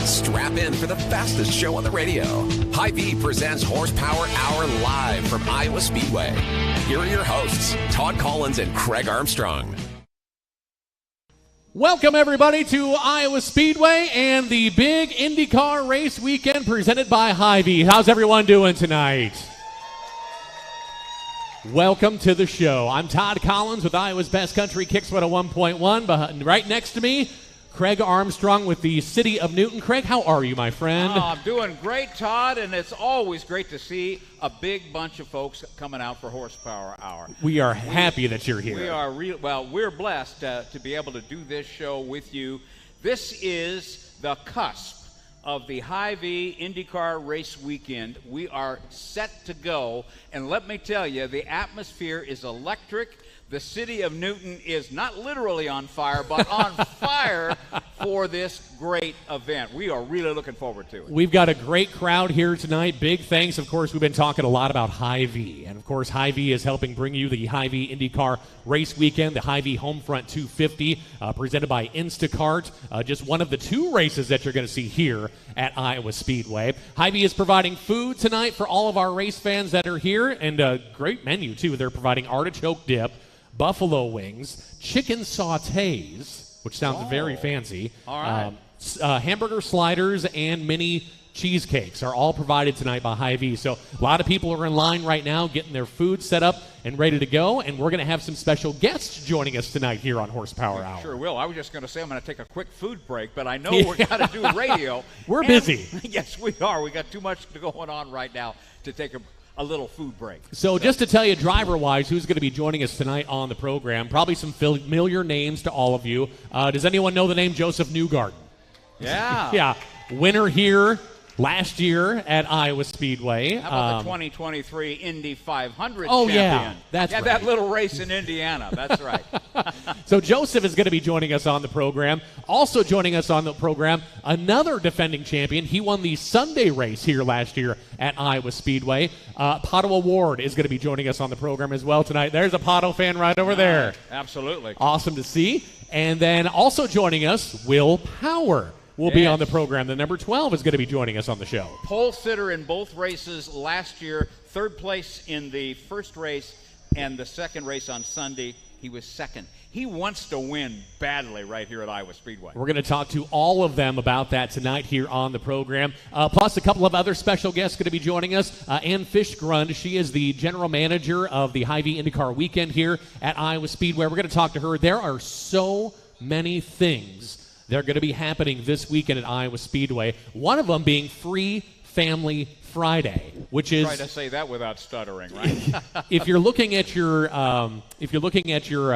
Strap in for the fastest show on the radio. Hy-Vee presents Horsepower Hour live from Iowa Speedway. Here are your hosts, Todd Collins and Craig Armstrong. Welcome, everybody, to Iowa Speedway and the big IndyCar Race Weekend presented by Hy-Vee. How's everyone doing tonight? Welcome to the show. I'm Todd Collins with Iowa's Best Country Kicks 101.1. But right next to me, Craig Armstrong with the City of Newton. Craig, how are you, my friend? Oh, I'm doing great, Todd, and it's always great to see a big bunch of folks coming out for Horsepower Hour. We are happy that you're here. We are we're blessed to be able to do this show with you. This is the cusp of the Hy-Vee INDYCAR Race Weekend. We are set to go, and let me tell you, the atmosphere is electric. The City of Newton is not literally on fire, but on fire for this great event. We are really looking forward to it. We've got a great crowd here tonight. Big thanks. Of course, we've been talking a lot about Hy-Vee. And, of course, Hy-Vee is helping bring you the Hy-Vee IndyCar Race Weekend, the Hy-Vee Homefront 250, presented by Instacart. Just one of the two races that you're going to see here at Iowa Speedway. Hy-Vee is providing food tonight for all of our race fans that are here, and a great menu, too. They're providing artichoke dip, buffalo wings, chicken sautés, which sounds very fancy. All right. Hamburger sliders and mini cheesecakes are all provided tonight by Hy-Vee. So a lot of people are in line right now getting their food set up and ready to go, and we're going to have some special guests joining us tonight here on Horsepower Hour. Sure will. I was just going to say I'm going to take a quick food break, but I know we're going to do radio. We're busy. Yes, we are. We got too much going on right now to take a little food break. So just to tell you, driver-wise, who's going to be joining us tonight on the program, probably some familiar names to all of you. Does anyone know the name Josef Newgarden? Yeah. Yeah. Winner here last year at Iowa Speedway. How about the 2023 Indy 500 Oh, champion? yeah. That's right. That little race in Indiana. That's right. So Josef is going to be joining us on the program. Also joining us on the program, another defending champion. He won the Sunday race here last year at Iowa Speedway. Pato Award is going to be joining us on the program as well tonight. There's a Pato fan right over there. Absolutely. Awesome to see. And then also joining us, Will Power will be on the program. The number 12 is going to be joining us on the show. Pole sitter in both races last year, third place in the first race, and the second race on Sunday, he was second. He wants to win badly right here at Iowa Speedway. We're going to talk to all of them about that tonight here on the program. Plus, a couple of other special guests going to be joining us. Ann Fishgrund, she is the general manager of the Hy-Vee IndyCar Weekend here at Iowa Speedway. We're going to talk to her. There are so many things that are going to be happening this weekend at Iowa Speedway. One of them being Free Family Friday, which is try to say that without stuttering, right? if you're looking at your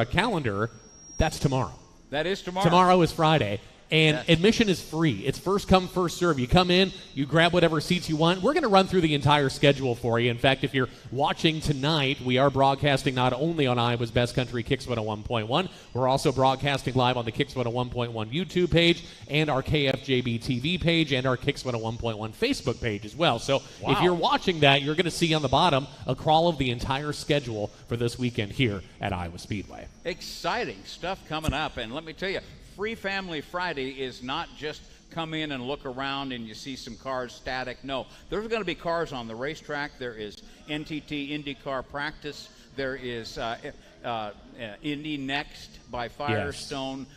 calendar, that's tomorrow. That is tomorrow. Tomorrow is Friday, and admission is free. It's first come, first serve. You come in, you grab whatever seats you want. We're going to run through the entire schedule for you. In fact, if you're watching tonight, we are broadcasting not only on Iowa's Best Country Kicks 101.1, we're also broadcasting live on the Kicks 101.1 YouTube page and our KFJB TV page and our Kicks 101.1 Facebook page as well. So if you're watching that, you're going to see on the bottom a crawl of the entire schedule for this weekend here at Iowa Speedway. Exciting stuff coming up, and let me tell you, Free Family Friday is not just come in and look around and you see some cars static. No, there's going to be cars on the racetrack. There is NTT IndyCar practice. There is Indy Next by Firestone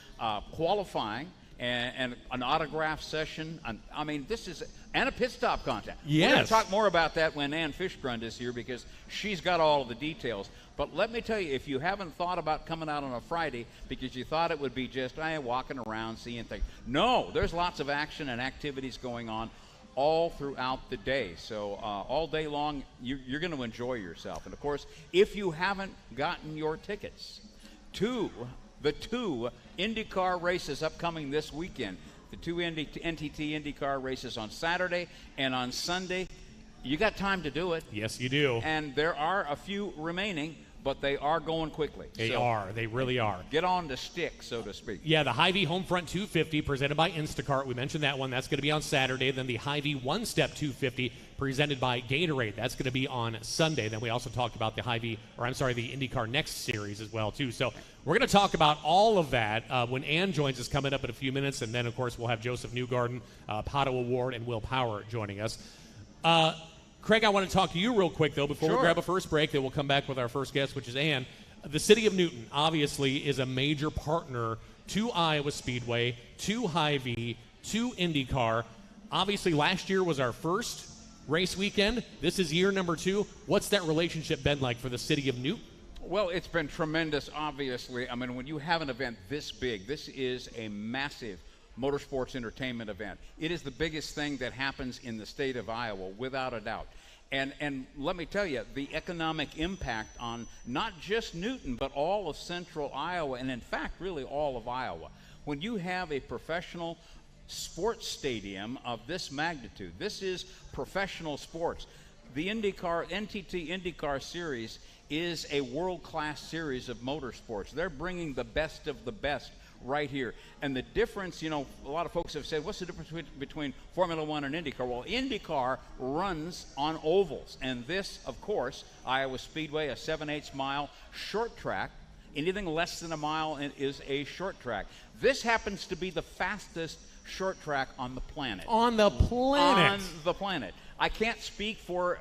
qualifying and an autograph session. I mean, this is and a pit stop contest. Yes. We're going to talk more about that when Ann Fishgrund is here because she's got all of the details. But let me tell you, if you haven't thought about coming out on a Friday because you thought it would be just walking around, seeing things. No, there's lots of action and activities going on all throughout the day. So all day long, you're going to enjoy yourself. And, of course, if you haven't gotten your tickets to the two IndyCar races upcoming this weekend, the two NTT IndyCar races on Saturday and on Sunday, you got time to do it. Yes, you do. And there are a few remaining. but they are going quickly. They are. They really are. Get on the stick, so to speak. Yeah, the Hy-Vee Homefront 250 presented by Instacart. We mentioned that one. That's going to be on Saturday. Then the Hy-Vee One-Step 250 presented by Gatorade. That's going to be on Sunday. Then we also talked about the the IndyCar Next Series as well, too. So we're going to talk about all of that when Ann joins us coming up in a few minutes. And then, of course, we'll have Josef Newgarden, Pato Award, and Will Power joining us. Craig, I want to talk to you real quick, though, before we grab a first break. Then we'll come back with our first guest, which is Ann. The city of Newton, obviously, is a major partner to Iowa Speedway, to Hy-Vee, to IndyCar. Obviously, last year was our first race weekend. This is year number 2. What's that relationship been like for the city of Newton? Well, it's been tremendous, obviously. I mean, when you have an event this big, this is a massive motorsports entertainment event. It is the biggest thing that happens in the state of Iowa, without a doubt. And let me tell you, the economic impact on not just Newton, but all of central Iowa, and in fact, really all of Iowa. When you have a professional sports stadium of this magnitude, this is professional sports. The NTT IndyCar Series is a world-class series of motorsports. They're bringing the best of the best right here. And the difference, a lot of folks have said, what's the difference between Formula One and IndyCar? Well, IndyCar runs on ovals. And this, of course, Iowa Speedway, a 7/8 mile short track. Anything less than a mile is a short track. This happens to be the fastest short track on the planet. On the planet. On the planet. I can't speak for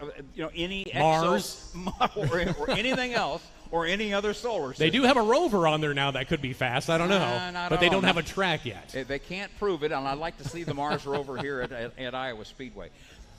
any Mars or anything else or any other solar system. They do have a rover on there now that could be fast. I don't know, but they don't have a track yet. They can't prove it, and I'd like to see the Mars rover here at Iowa Speedway.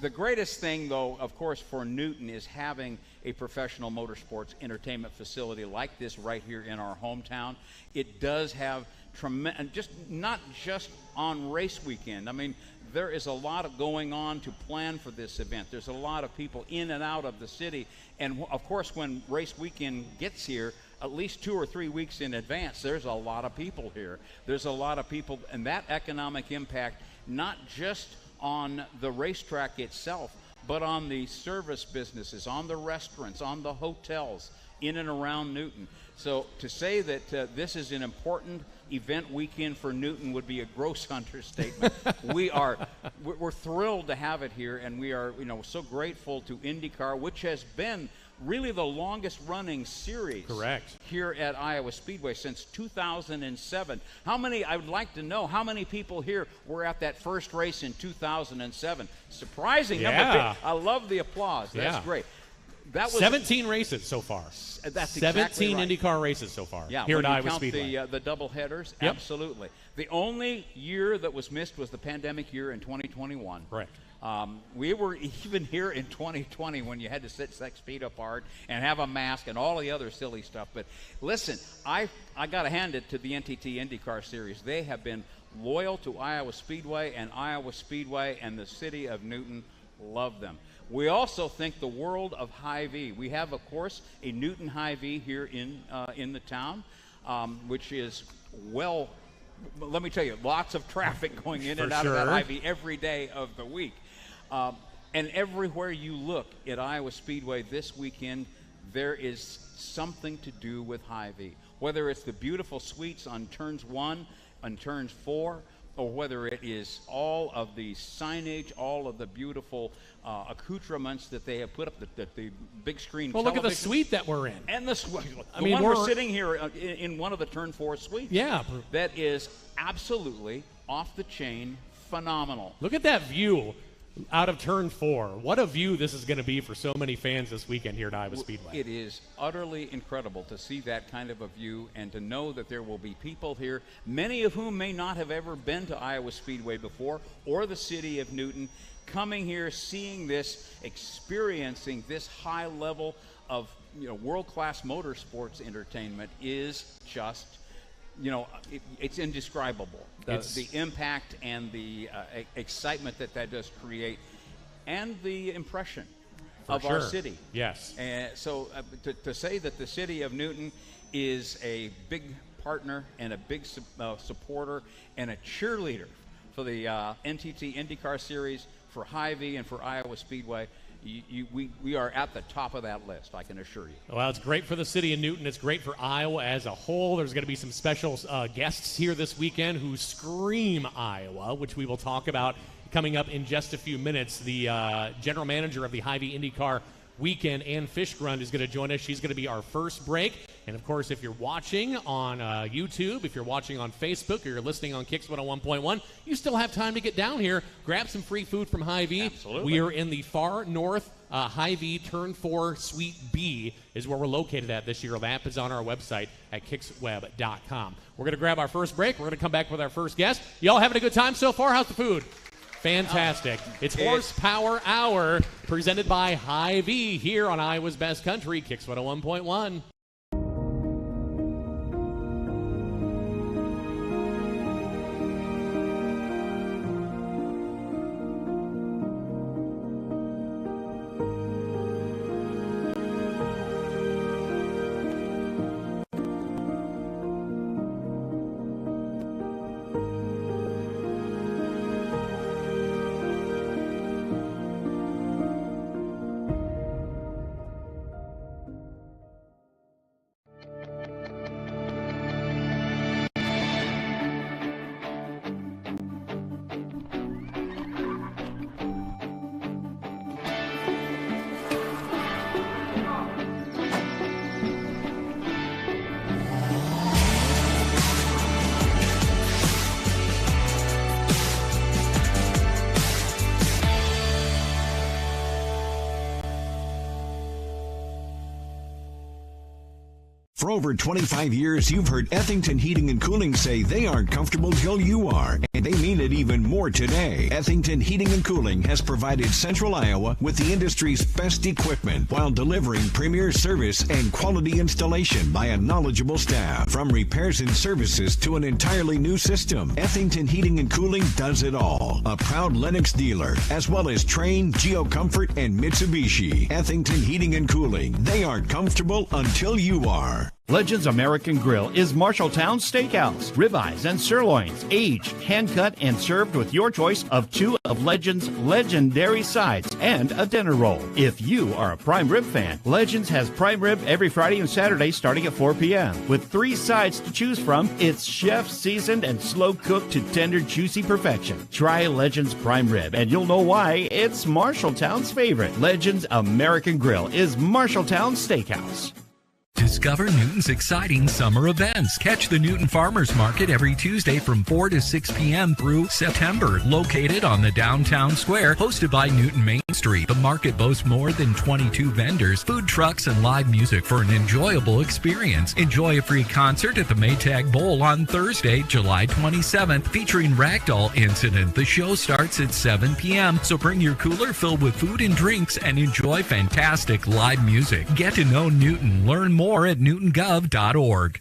The greatest thing, though, of course, for Newton is having a professional motorsports entertainment facility like this right here in our hometown. It does have tremendous, not just on race weekend. I mean, there is a lot of going on to plan for this event. There's a lot of people in and out of the city. And, of course, when race weekend gets here, at least 2 or 3 weeks in advance, there's a lot of people here. There's a lot of people, and that economic impact, not just on the racetrack itself, but on the service businesses, on the restaurants, on the hotels in and around Newton. So to say that this is an important event weekend for Newton would be a gross understatement. We're thrilled to have it here, and we are so grateful to IndyCar, which has been really the longest running series here at Iowa Speedway since 2007. I would like to know how many people here were at that first race in 2007. Surprising number. I love the applause. That's great. That was 17 races so far. That's 17 exactly right. IndyCar races so far here at Iowa Speedway. The double headers, absolutely. The only year that was missed was the pandemic year in 2021. Correct. We were even here in 2020 when you had to sit 6 feet apart and have a mask and all the other silly stuff. But listen, I got to hand it to the NTT IndyCar Series. They have been loyal to Iowa Speedway, and Iowa Speedway and the city of Newton love them. We also think the world of Hy-Vee. We have, of course, a Newton Hy-Vee here in the town, which is let me tell you, lots of traffic going in and out of that Hy-Vee every day of the week. And everywhere you look at Iowa Speedway this weekend, there is something to do with Hy-Vee. Whether it's the beautiful suites on turns 1 and turns 4, or whether it is all of the signage, all of the beautiful accoutrements that they have put up, the big screen. Well, look at the suite that we're in. And the suite. We're sitting here in one of the turn 4 suites. Yeah. That is absolutely off the chain, phenomenal. Look at that view out of turn 4. What a view this is going to be for so many fans this weekend here at Iowa Speedway. It is utterly incredible to see that kind of a view and to know that there will be people here, many of whom may not have ever been to Iowa Speedway before or the city of Newton, coming here, seeing this, experiencing this high level of world-class motorsports entertainment is just it's indescribable. The impact and the excitement that does create, and the impression of our city. Yes. And so to say that the city of Newton is a big partner and a big supporter and a cheerleader for the NTT IndyCar Series, for Hy-Vee, and for Iowa Speedway, we are at the top of that list, I can assure you. Well, it's great for the city of Newton. It's great for Iowa as a whole. There's going to be some special guests here this weekend who scream Iowa, which we will talk about coming up in just a few minutes. The general manager of the Hy-Vee INDYCAR Weekend, Ann Fishgrund, is going to join us. She's going to be our first break. And, of course, if you're watching on YouTube, if you're watching on Facebook, or you're listening on Kicks 101.1, you still have time to get down here, grab some free food from Hy-Vee. Absolutely. We are in the far north. Hy-Vee Turn 4 Suite B is where we're located at this year. The app is on our website at kicksweb.com. We're going to grab our first break. We're going to come back with our first guest. Y'all having a good time so far? How's the food? Fantastic. It's Horsepower Hour presented by Hy-Vee here on Iowa's Best Country, Kicks 101.1. For over 25 years, you've heard Ethington Heating and Cooling say they aren't comfortable till you are, and they mean it even more today. Ethington Heating and Cooling has provided Central Iowa with the industry's best equipment while delivering premier service and quality installation by a knowledgeable staff. From repairs and services to an entirely new system, Ethington Heating and Cooling does it all. A proud Lennox dealer, as well as Trane, GeoComfort, and Mitsubishi. Ethington Heating and Cooling. They aren't comfortable until you are. Legends American Grill is Marshalltown Steakhouse. Ribeyes and sirloins, aged, hand-cut, and served with your choice of two of Legends' legendary sides and a dinner roll. If you are a prime rib fan, Legends has prime rib every Friday and Saturday starting at 4 p.m. With 3 sides to choose from, it's chef-seasoned and slow-cooked to tender, juicy perfection. Try Legends prime rib, and you'll know why it's Marshalltown's favorite. Legends American Grill is Marshalltown Steakhouse. Discover Newton's exciting summer events. Catch the Newton Farmers Market every Tuesday from 4 to 6 p.m. through September. Located on the downtown square, hosted by Newton Main Street. The market boasts more than 22 vendors, food trucks, and live music for an enjoyable experience. Enjoy a free concert at the Maytag Bowl on Thursday, July 27th, featuring Ragdoll Incident. The show starts at 7 p.m., so bring your cooler filled with food and drinks and enjoy fantastic live music. Get to know Newton. Learn more at newtongov.org.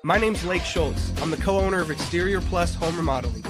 My name's Lake Schultz. I'm the co-owner of Exterior Plus Home Remodeling.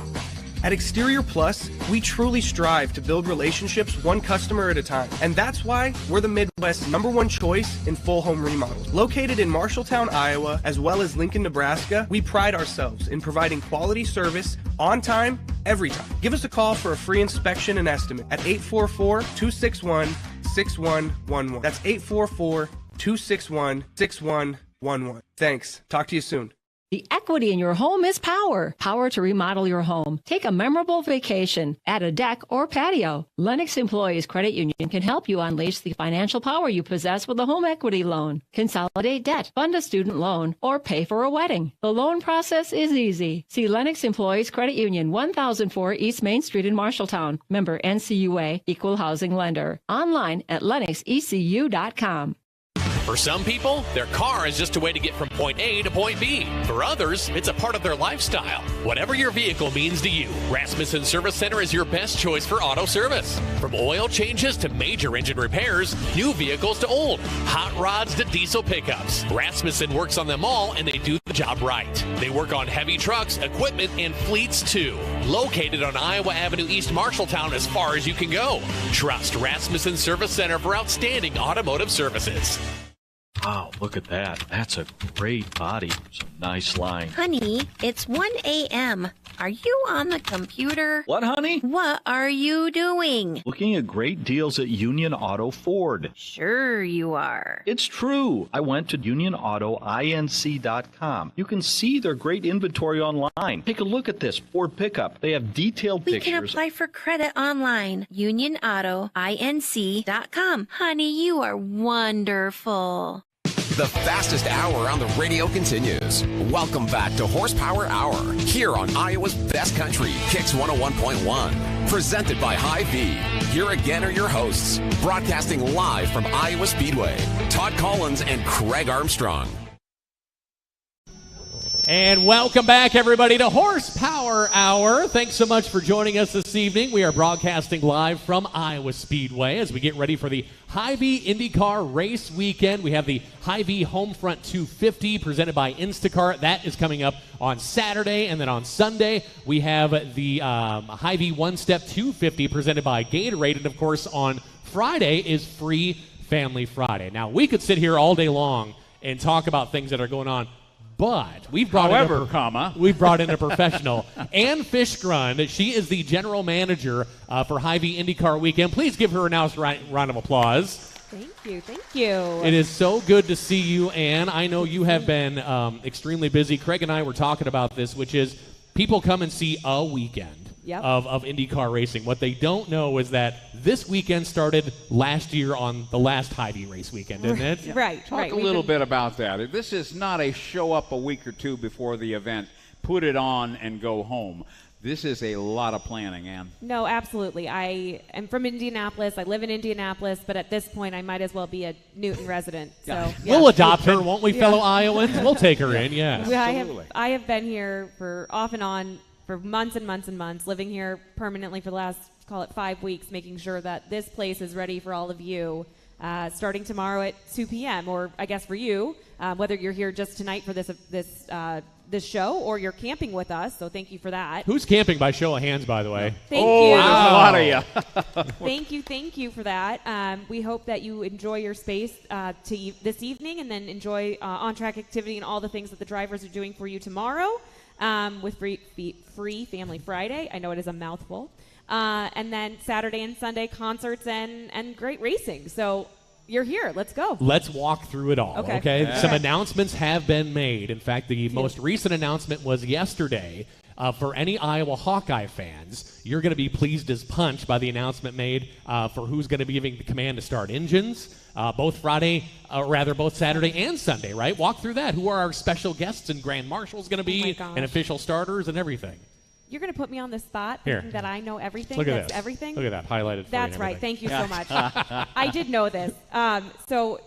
At Exterior Plus, we truly strive to build relationships one customer at a time. And that's why we're the Midwest's #1 choice in full home remodels. Located in Marshalltown, Iowa, as well as Lincoln, Nebraska, we pride ourselves in providing quality service on time, every time. Give us a call for a free inspection and estimate at 844-261-6111. That's 844-261-6111. Thanks. Talk to you soon. The equity in your home is power. Power to remodel your home. Take a memorable vacation. Add a deck or patio. Lennox Employees Credit Union can help you unleash the financial power you possess with a home equity loan. Consolidate debt, fund a student loan, or pay for a wedding. The loan process is easy. See Lennox Employees Credit Union, 1004 East Main Street in Marshalltown. Member NCUA, Equal Housing Lender. Online at lennoxecu.com. For some people, their car is just a way to get from point A to point B. For others, it's a part of their lifestyle. Whatever your vehicle means to you, Rasmussen Service Center is your best choice for auto service. From oil changes to major engine repairs, new vehicles to old, hot rods to diesel pickups, Rasmussen works on them all and they do the job right. They work on heavy trucks, equipment, and fleets too. Located on Iowa Avenue East Marshalltown as far as you can go. Trust Rasmussen Service Center for outstanding automotive services. Wow, look at that. That's a great body. Some nice line. Honey, it's 1 a.m. Are you on the computer? What, honey? What are you doing? Looking at great deals at Union Auto Ford. Sure you are. It's true. I went to unionautoinc.com. You can see their great inventory online. Take a look at this Ford pickup. They have detailed We pictures. can apply for credit online. unionautoinc.com. Honey, you are wonderful. The fastest hour on the radio continues. Welcome back to Horsepower Hour here on Iowa's Best Country, Kicks 101.1. Presented by Hy-Vee. Here again are your hosts, broadcasting live from Iowa Speedway, Todd Collins and Craig Armstrong. And welcome back, everybody, to Horsepower Hour. Thanks so much for joining us this evening. We are broadcasting live from Iowa Speedway as we get ready for the Hy-Vee INDYCAR Race Weekend. We have the Hy-Vee Homefront 250 presented by Instacart. That is coming up on Saturday. And then on Sunday, we have the Hy-Vee One Step 250 presented by Gatorade. And, of course, on Friday is Free Family Friday. Now, we could sit here all day long and talk about things that are going on. But we've brought we've brought in a professional, Ann Fishgrund. She is the general manager for Hy-Vee INDYCAR Weekend. Please give her a nice round of applause. Thank you, thank you. It is so good to see you, Ann. I know you have been extremely busy. Craig and I were talking about this, which is people come and see a weekend of IndyCar racing. What they don't know is that this weekend started last year on the last Hy-Vee race weekend, didn't it? Yeah. Right. Talk a little bit about that. This is not a show up a week or two before the event, put it on and go home. This is a lot of planning, Ann. No, absolutely. I am from Indianapolis. I live in Indianapolis, but at this point, I might as well be a Newton resident. So yeah. We'll adopt her, won't we, fellow Iowans? We'll take her in, yes. I have been here for off and on for months and months and months, living here permanently for the last, call it 5 weeks, making sure that this place is ready for all of you, starting tomorrow at 2 p.m. Or I guess for you, whether you're here just tonight for this show or you're camping with us. So thank you for that. Who's camping by show of hands, by the way? Thank you. There's a lot of you. Thank you for that. We hope that you enjoy your space this evening and then enjoy on-track activity and all the things that the drivers are doing for you tomorrow. With free Family Friday. I know it is a mouthful. And then Saturday and Sunday concerts and great racing. So you're here. Let's go. Let's walk through it all, okay? Yeah. Some announcements have been made. In fact, the most recent announcement was yesterday. For any Iowa Hawkeye fans, you're going to be pleased as punch by the announcement made for who's going to be giving the command to start engines both Saturday and Sunday, right? Walk through that. Who are our special guests and grand marshals going to be and official starters and everything? You're going to put me on the spot thinking that I know everything. Look at That's this. Everything. Look at that. Highlighted for That's you right. Thank you so much. I did know this. So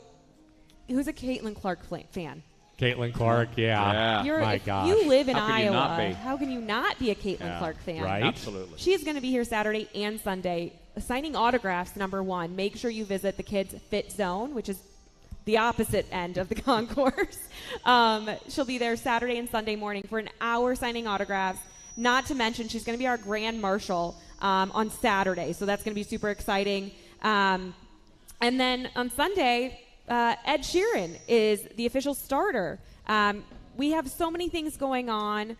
who's a Caitlin Clark fan? Caitlin Clark, yeah. My gosh. You live in Iowa. How can you not be a Caitlin Clark fan? Right? Absolutely. She's going to be here Saturday and Sunday signing autographs, number one. Make sure you visit the Kids Fit Zone, which is the opposite end of the concourse. She'll be there Saturday and Sunday morning for an hour signing autographs. Not to mention, she's going to be our grand marshal on Saturday, so that's going to be super exciting. And then on Sunday, Ed Sheeran is the official starter. We have so many things going on.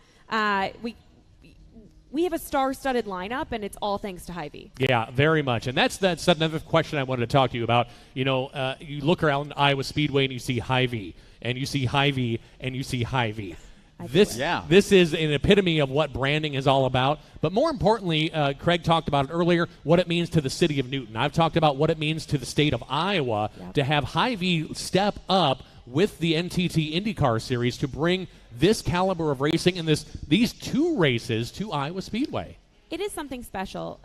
We have a star-studded lineup, and it's all thanks to Hy-Vee. Yeah, very much. And that's another question I wanted to talk to you about. You know, you look around Iowa Speedway and you see Hy-Vee, and you see Hy-Vee, and you see Hy-Vee. This is an epitome of what branding is all about. But more importantly, Craig talked about it earlier, what it means to the city of Newton. I've talked about what it means to the state of Iowa to have Hy-Vee step up with the NTT IndyCar Series to bring this caliber of racing and these two races to Iowa Speedway. It is something special.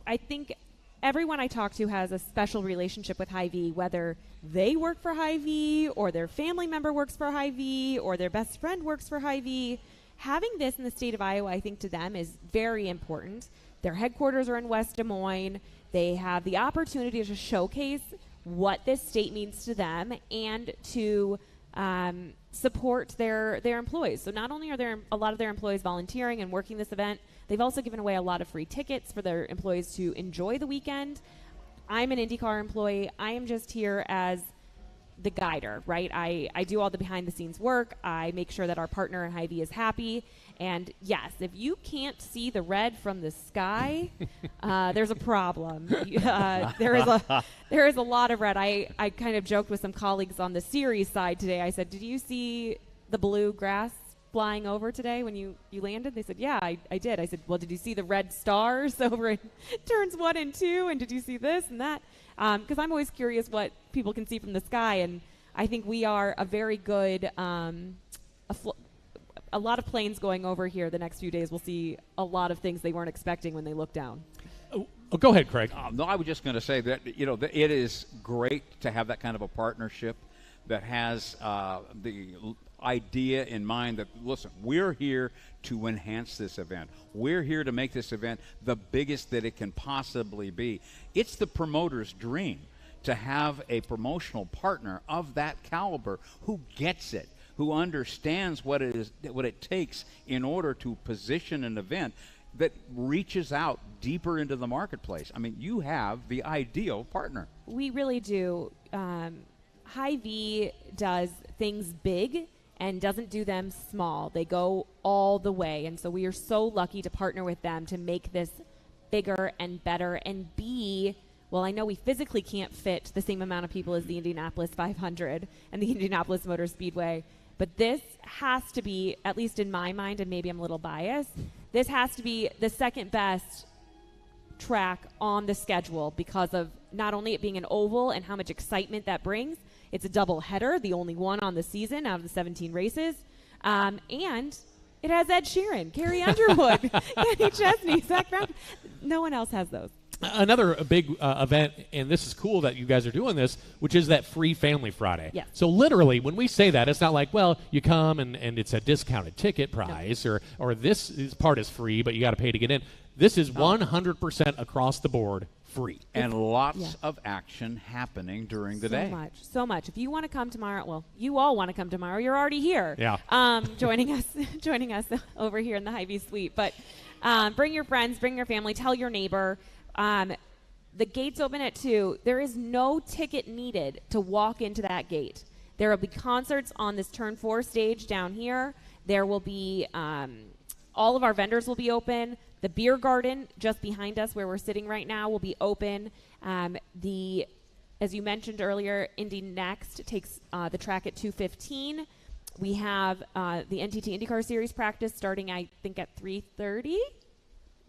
I think everyone I talk to has a special relationship with Hy-Vee, whether they work for Hy-Vee or their family member works for Hy-Vee or their best friend works for Hy-Vee. Having this in the state of Iowa, I think, to them is very important. Their headquarters are in West Des Moines. They have the opportunity to showcase what this state means to them and to support their employees. So not only are there a lot of their employees volunteering and working this event, they've also given away a lot of free tickets for their employees to enjoy the weekend. I'm an IndyCar employee. I am just here as the guider, right? I do all the behind-the-scenes work. I make sure that our partner in Hy-Vee is happy. And yes, if you can't see the red from the sky, there's a problem. There is a lot of red. I kind of joked with some colleagues on the series side today. I said, did you see the blue grass flying over today when you landed? They said, yeah, I did. I said, well, did you see the red stars over in turns 1 and 2? And did you see this and that? Because I'm always curious what people can see from the sky. And I think we are a very good, a lot of planes going over here the next few days. We'll see a lot of things they weren't expecting when they look down. Oh, go ahead, Craig. No, I was just going to say that, it is great to have that kind of a partnership that has the idea in mind that, listen, we're here to enhance this event. We're here to make this event the biggest that it can possibly be. It's the promoter's dream to have a promotional partner of that caliber who gets it, who understands what it takes in order to position an event that reaches out deeper into the marketplace. I mean, you have the ideal partner. We really do. Hy-Vee does things big and doesn't do them small. They go all the way. And so we are so lucky to partner with them to make this bigger and better and well, I know we physically can't fit the same amount of people as the Indianapolis 500 and the Indianapolis Motor Speedway, but this has to be, at least in my mind, and maybe I'm a little biased, this has to be the second best track on the schedule because of not only it being an oval and how much excitement that brings. It's a double header, the only one on the season out of the 17 races. And it has Ed Sheeran, Carrie Underwood, Kenny Chesney, Zach Brown. No one else has those. Another big event, and this is cool that you guys are doing this, which is that free Family Friday. Yeah. So literally, when we say that, it's not like, well, you come and it's a discounted ticket price, no. or this part is free, but you got to pay to get in. This is 100% across the board free. And lots of action happening during the day. So much. If you want to come tomorrow, well, you all want to come tomorrow. You're already here. Yeah. Joining us over here in the Hy-Vee suite. But bring your friends, bring your family, tell your neighbor. The gates open at 2. There is no ticket needed to walk into that gate. There will be concerts on this Turn 4 stage down here. There will be all of our vendors will be open. The beer garden just behind us where we're sitting right now will be open. As you mentioned earlier, Indy Next takes the track at 2:15. We have the NTT IndyCar Series practice starting, I think, at 3:30.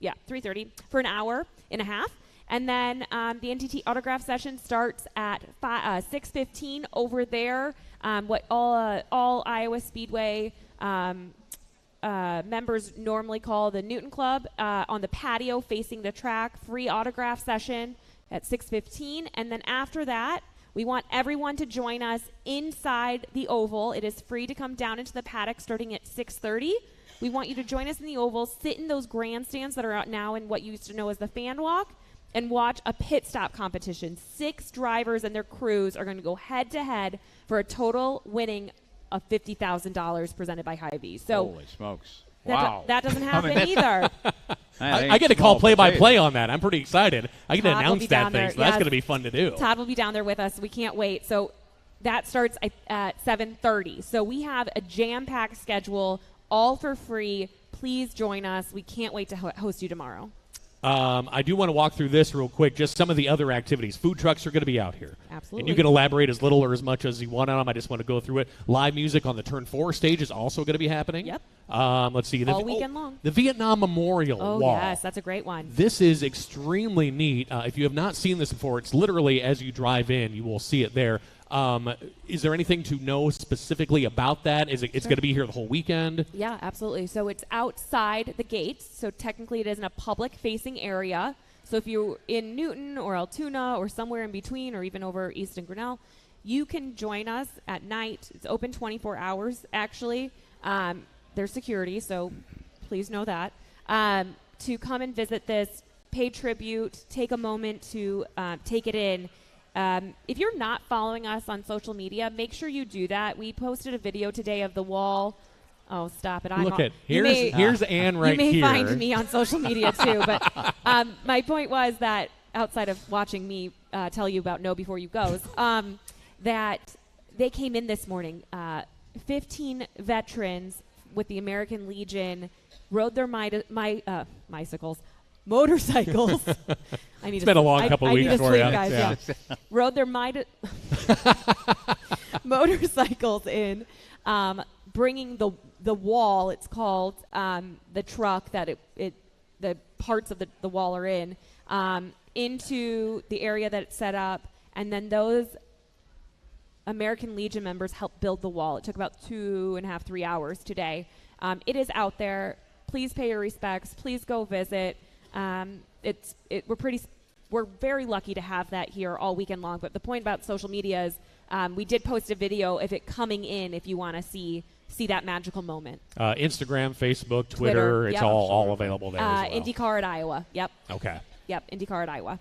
Yeah, 3:30 for an hour and a half. And then the NTT autograph session starts at 6:15 over there. What all Iowa Speedway members normally call the Newton Club on the patio facing the track. Free autograph session at 6:15. And then after that, we want everyone to join us inside the oval. It is free to come down into the paddock starting at 6:30. We want you to join us in the oval, sit in those grandstands that are out now in what you used to know as the fan walk, and watch a pit stop competition. 6 drivers and their crews are going to go head-to-head for a total winning of $50,000 presented by Hy-Vee. So holy smokes. Wow. That doesn't happen either. I get to call play-by-play on that. I'm pretty excited. I get to announce that thing, so yes. that's going to be fun to do. Todd will be down there with us. We can't wait. So that starts at 7:30. So we have a jam-packed schedule, all for free. Please join us. We can't wait to host you tomorrow. I do want to walk through this real quick, just some of the other activities. Food trucks are going to be out here. Absolutely. And you can elaborate as little or as much as you want on them. I just want to go through it. Live music on the Turn 4 stage is also going to be happening. Yep. Let's see. All weekend long. The Vietnam Memorial Wall. Oh, yes. That's a great one. This is extremely neat. If you have not seen this before, it's literally as you drive in, you will see it there. Is there anything to know specifically about that? It's going to be here the whole weekend? Yeah, absolutely. So it's outside the gates. So technically it isn't a public-facing area. So if you're in Newton or Altoona or somewhere in between or even over East and Grinnell, you can join us at night. It's open 24 hours, actually. There's security, so please know that. To come and visit this, pay tribute, take a moment to take it in. If you're not following us on social media, make sure you do that. We posted a video today of the wall. Oh, stop it. Look at here's Ann right here. You may find me on social media, too. But my point was that outside of watching me tell you about Know Before You Goes, that they came in this morning. 15 veterans with the American Legion rode their motorcycles. It's been a long couple weeks for you. Guys, yeah. Rode their motorcycles in, bringing the wall. It's called the truck that the parts of the wall are in, into the area that it's set up, and then those American Legion members helped build the wall. It took about 2.5, 3 hours today. It is out there. Please pay your respects. Please go visit. We're very lucky to have that here all weekend long. But the point about social media is we did post a video of it coming in if you want to see that magical moment. Instagram, Facebook, Twitter, it's all available there as well. IndyCar at Iowa. Yep. Okay. Yep, IndyCar at Iowa.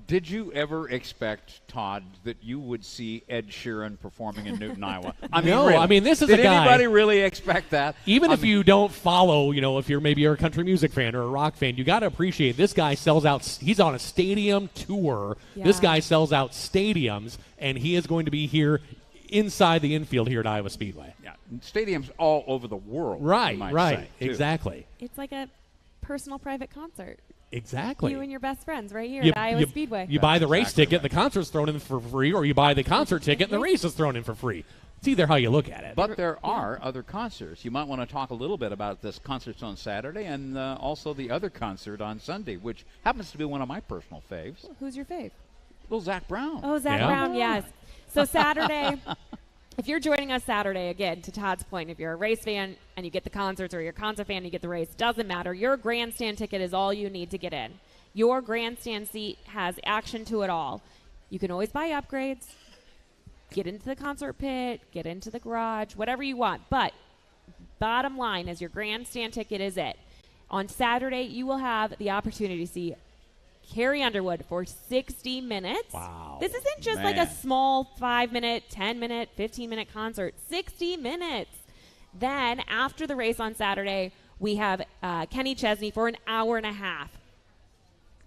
Did you ever expect, Todd, that you would see Ed Sheeran performing in Newton, Iowa? No, really. this is a guy. Did anybody really expect that? Even if you don't follow, if you're a country music fan or a rock fan, you got to appreciate this guy sells out. He's on a stadium tour. Yeah. This guy sells out stadiums, and he is going to be here inside the infield here at Iowa Speedway. Yeah, stadiums all over the world. Right, say, exactly. It's like a personal private concert. Exactly. You and your best friends right here at Iowa Speedway. You buy the race ticket, the concert's thrown in for free, or you buy the concert ticket and the race is thrown in for free. It's either how you look at it. But there are other concerts. You might want to talk a little bit about this concerts on Saturday and also the other concert on Sunday, which happens to be one of my personal faves. Who's your fave? Little Zach Brown. Oh, Zach Brown, yes. So Saturday, if you're joining us Saturday, again, to Todd's point, if you're a race fan and you get the concerts, or you're a concert fan and you get the race, doesn't matter. Your grandstand ticket is all you need to get in. Your grandstand seat has action to it all. You can always buy upgrades, get into the concert pit, get into the garage, whatever you want. But bottom line is your grandstand ticket is it. On Saturday, you will have the opportunity to see Carrie Underwood for 60 minutes. Wow. This isn't just like a small 5-minute, 10-minute, 15-minute concert. 60 minutes. Then, after the race on Saturday, we have Kenny Chesney for an hour and a half.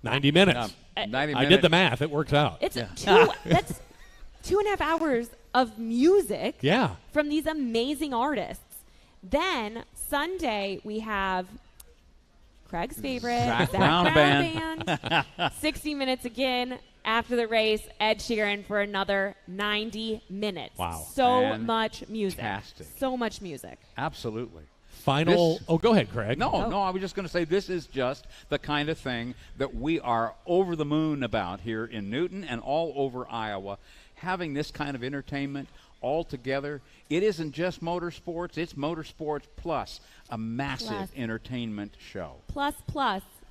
90 minutes. 90 minutes. I did the math. It works out. It's that's 2.5 hours of music from these amazing artists. Then, Sunday, we have Craig's favorite, Zach Brown Band. 60 minutes again after the race. Ed Sheeran for another 90 minutes. Wow. So much music. Fantastic. So much music. Absolutely. Go ahead, Craig. No, I was just going to say this is just the kind of thing that we are over the moon about here in Newton and all over Iowa. Having this kind of entertainment all together. It isn't just motorsports, it's motorsports plus a massive entertainment show. Plus.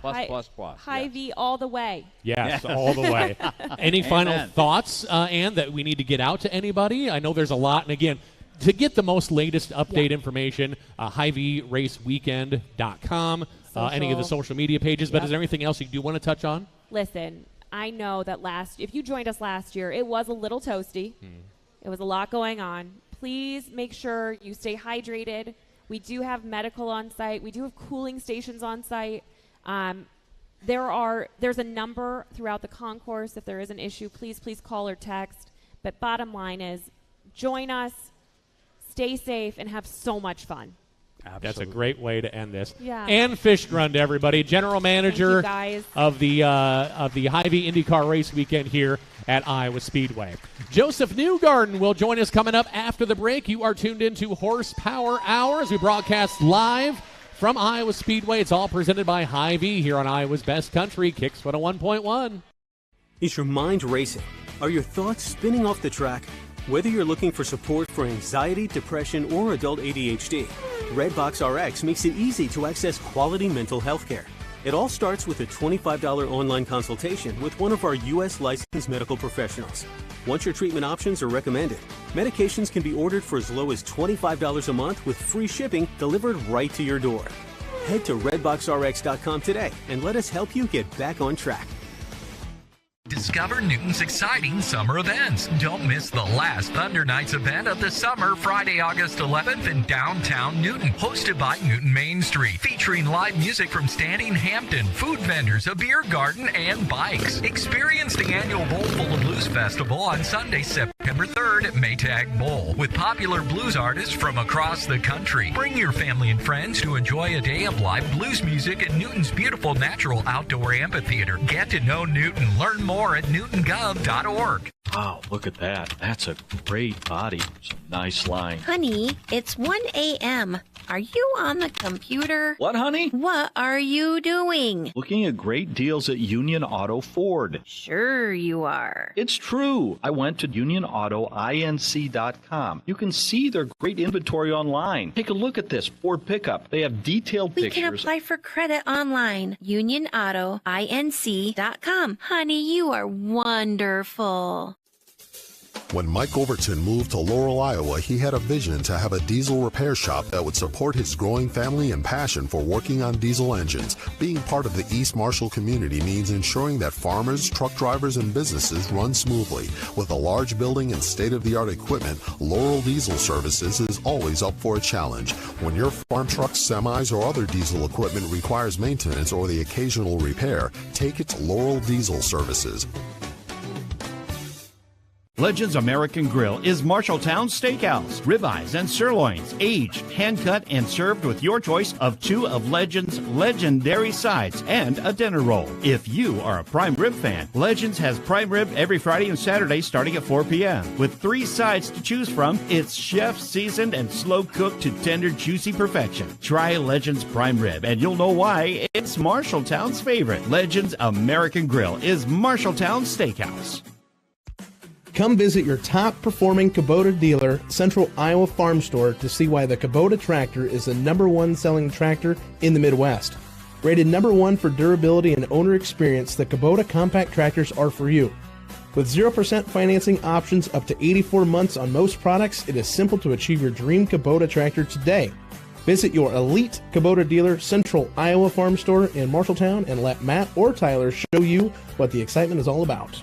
Hy-Vee all the way. Yes, all the way. Any final thoughts, Ann, that we need to get out to anybody? I know there's a lot, and again, to get the most latest update information, Hy-VeeRaceWeekend.com, any of the social media pages, but is there anything else you do want to touch on? Listen, I know that if you joined us last year, it was a little toasty. It was a lot going on. Please make sure you stay hydrated. We do have medical on site. We do have cooling stations on site. There's a number throughout the concourse. If there is an issue, please call or text. But bottom line is, join us, stay safe, and have so much fun. Absolutely. That's a great way to end this. Yeah. Ann Fishgrund, everybody, general manager of the Hy-Vee INDYCAR Race Weekend here at Iowa Speedway. Josef Newgarden will join us coming up after the break. You are tuned into Horsepower Hour as we broadcast live from Iowa Speedway. It's all presented by Hy-Vee here on Iowa's Best Country, Kicks 101.1. Is your mind racing? Are your thoughts spinning off the track? Whether you're looking for support for anxiety, depression, or adult ADHD, Redbox RX makes it easy to access quality mental health care. It all starts with a $25 online consultation with one of our U.S. licensed medical professionals. Once your treatment options are recommended, medications can be ordered for as low as $25 a month with free shipping delivered right to your door. Head to redboxrx.com today and let us help you get back on track. Discover Newton's exciting summer events. Don't miss the last Thunder Nights event of the summer, Friday, August 11th in downtown Newton, hosted by Newton Main Street, featuring live music from Standing Hampton, food vendors, a beer garden, and bikes. Experience the annual Bowl Full of Blues Festival on Sunday, September September 3rd at Maytag Bowl with popular blues artists from across the country. Bring your family and friends to enjoy a day of live blues music at Newton's beautiful natural outdoor amphitheater. Get to know Newton. Learn more at newtongov.org. Wow, look at that. That's a great body. Some nice line. Honey, it's 1 a.m. Are you on the computer? What, honey? What are you doing? Looking at great deals at Union Auto Ford. Sure you are. It's true. I went to unionautoinc.com. You can see their great inventory online. Take a look at this Ford pickup. They have detailed We pictures. can apply for credit online. unionautoinc.com. Honey, you are wonderful. When Mike Overton moved to Laurel, Iowa, he had a vision to have a diesel repair shop that would support his growing family and passion for working on diesel engines. Being part of the East Marshall community means ensuring that farmers, truck drivers, and businesses run smoothly. With a large building and state-of-the-art equipment, Laurel Diesel Services is always up for a challenge. When your farm trucks, semis, or other diesel equipment requires maintenance or the occasional repair, take it to Laurel Diesel Services. Legends American Grill is Marshalltown Steakhouse. Ribeyes and sirloins, aged, hand-cut, and served with your choice of 2 of Legends' legendary sides and a dinner roll. If you are a prime rib fan, Legends has prime rib every Friday and Saturday starting at 4 p.m. With 3 sides to choose from, it's chef-seasoned and slow-cooked to tender, juicy perfection. Try Legends prime rib, and you'll know why it's Marshalltown's favorite. Legends American Grill is Marshalltown Steakhouse. Come visit your top-performing Kubota dealer, Central Iowa Farm Store, to see why the Kubota tractor is the #1 selling tractor in the Midwest. Rated #1 for durability and owner experience, the Kubota compact tractors are for you. With 0% financing options up to 84 months on most products, it is simple to achieve your dream Kubota tractor today. Visit your elite Kubota dealer, Central Iowa Farm Store in Marshalltown, and let Matt or Tyler show you what the excitement is all about.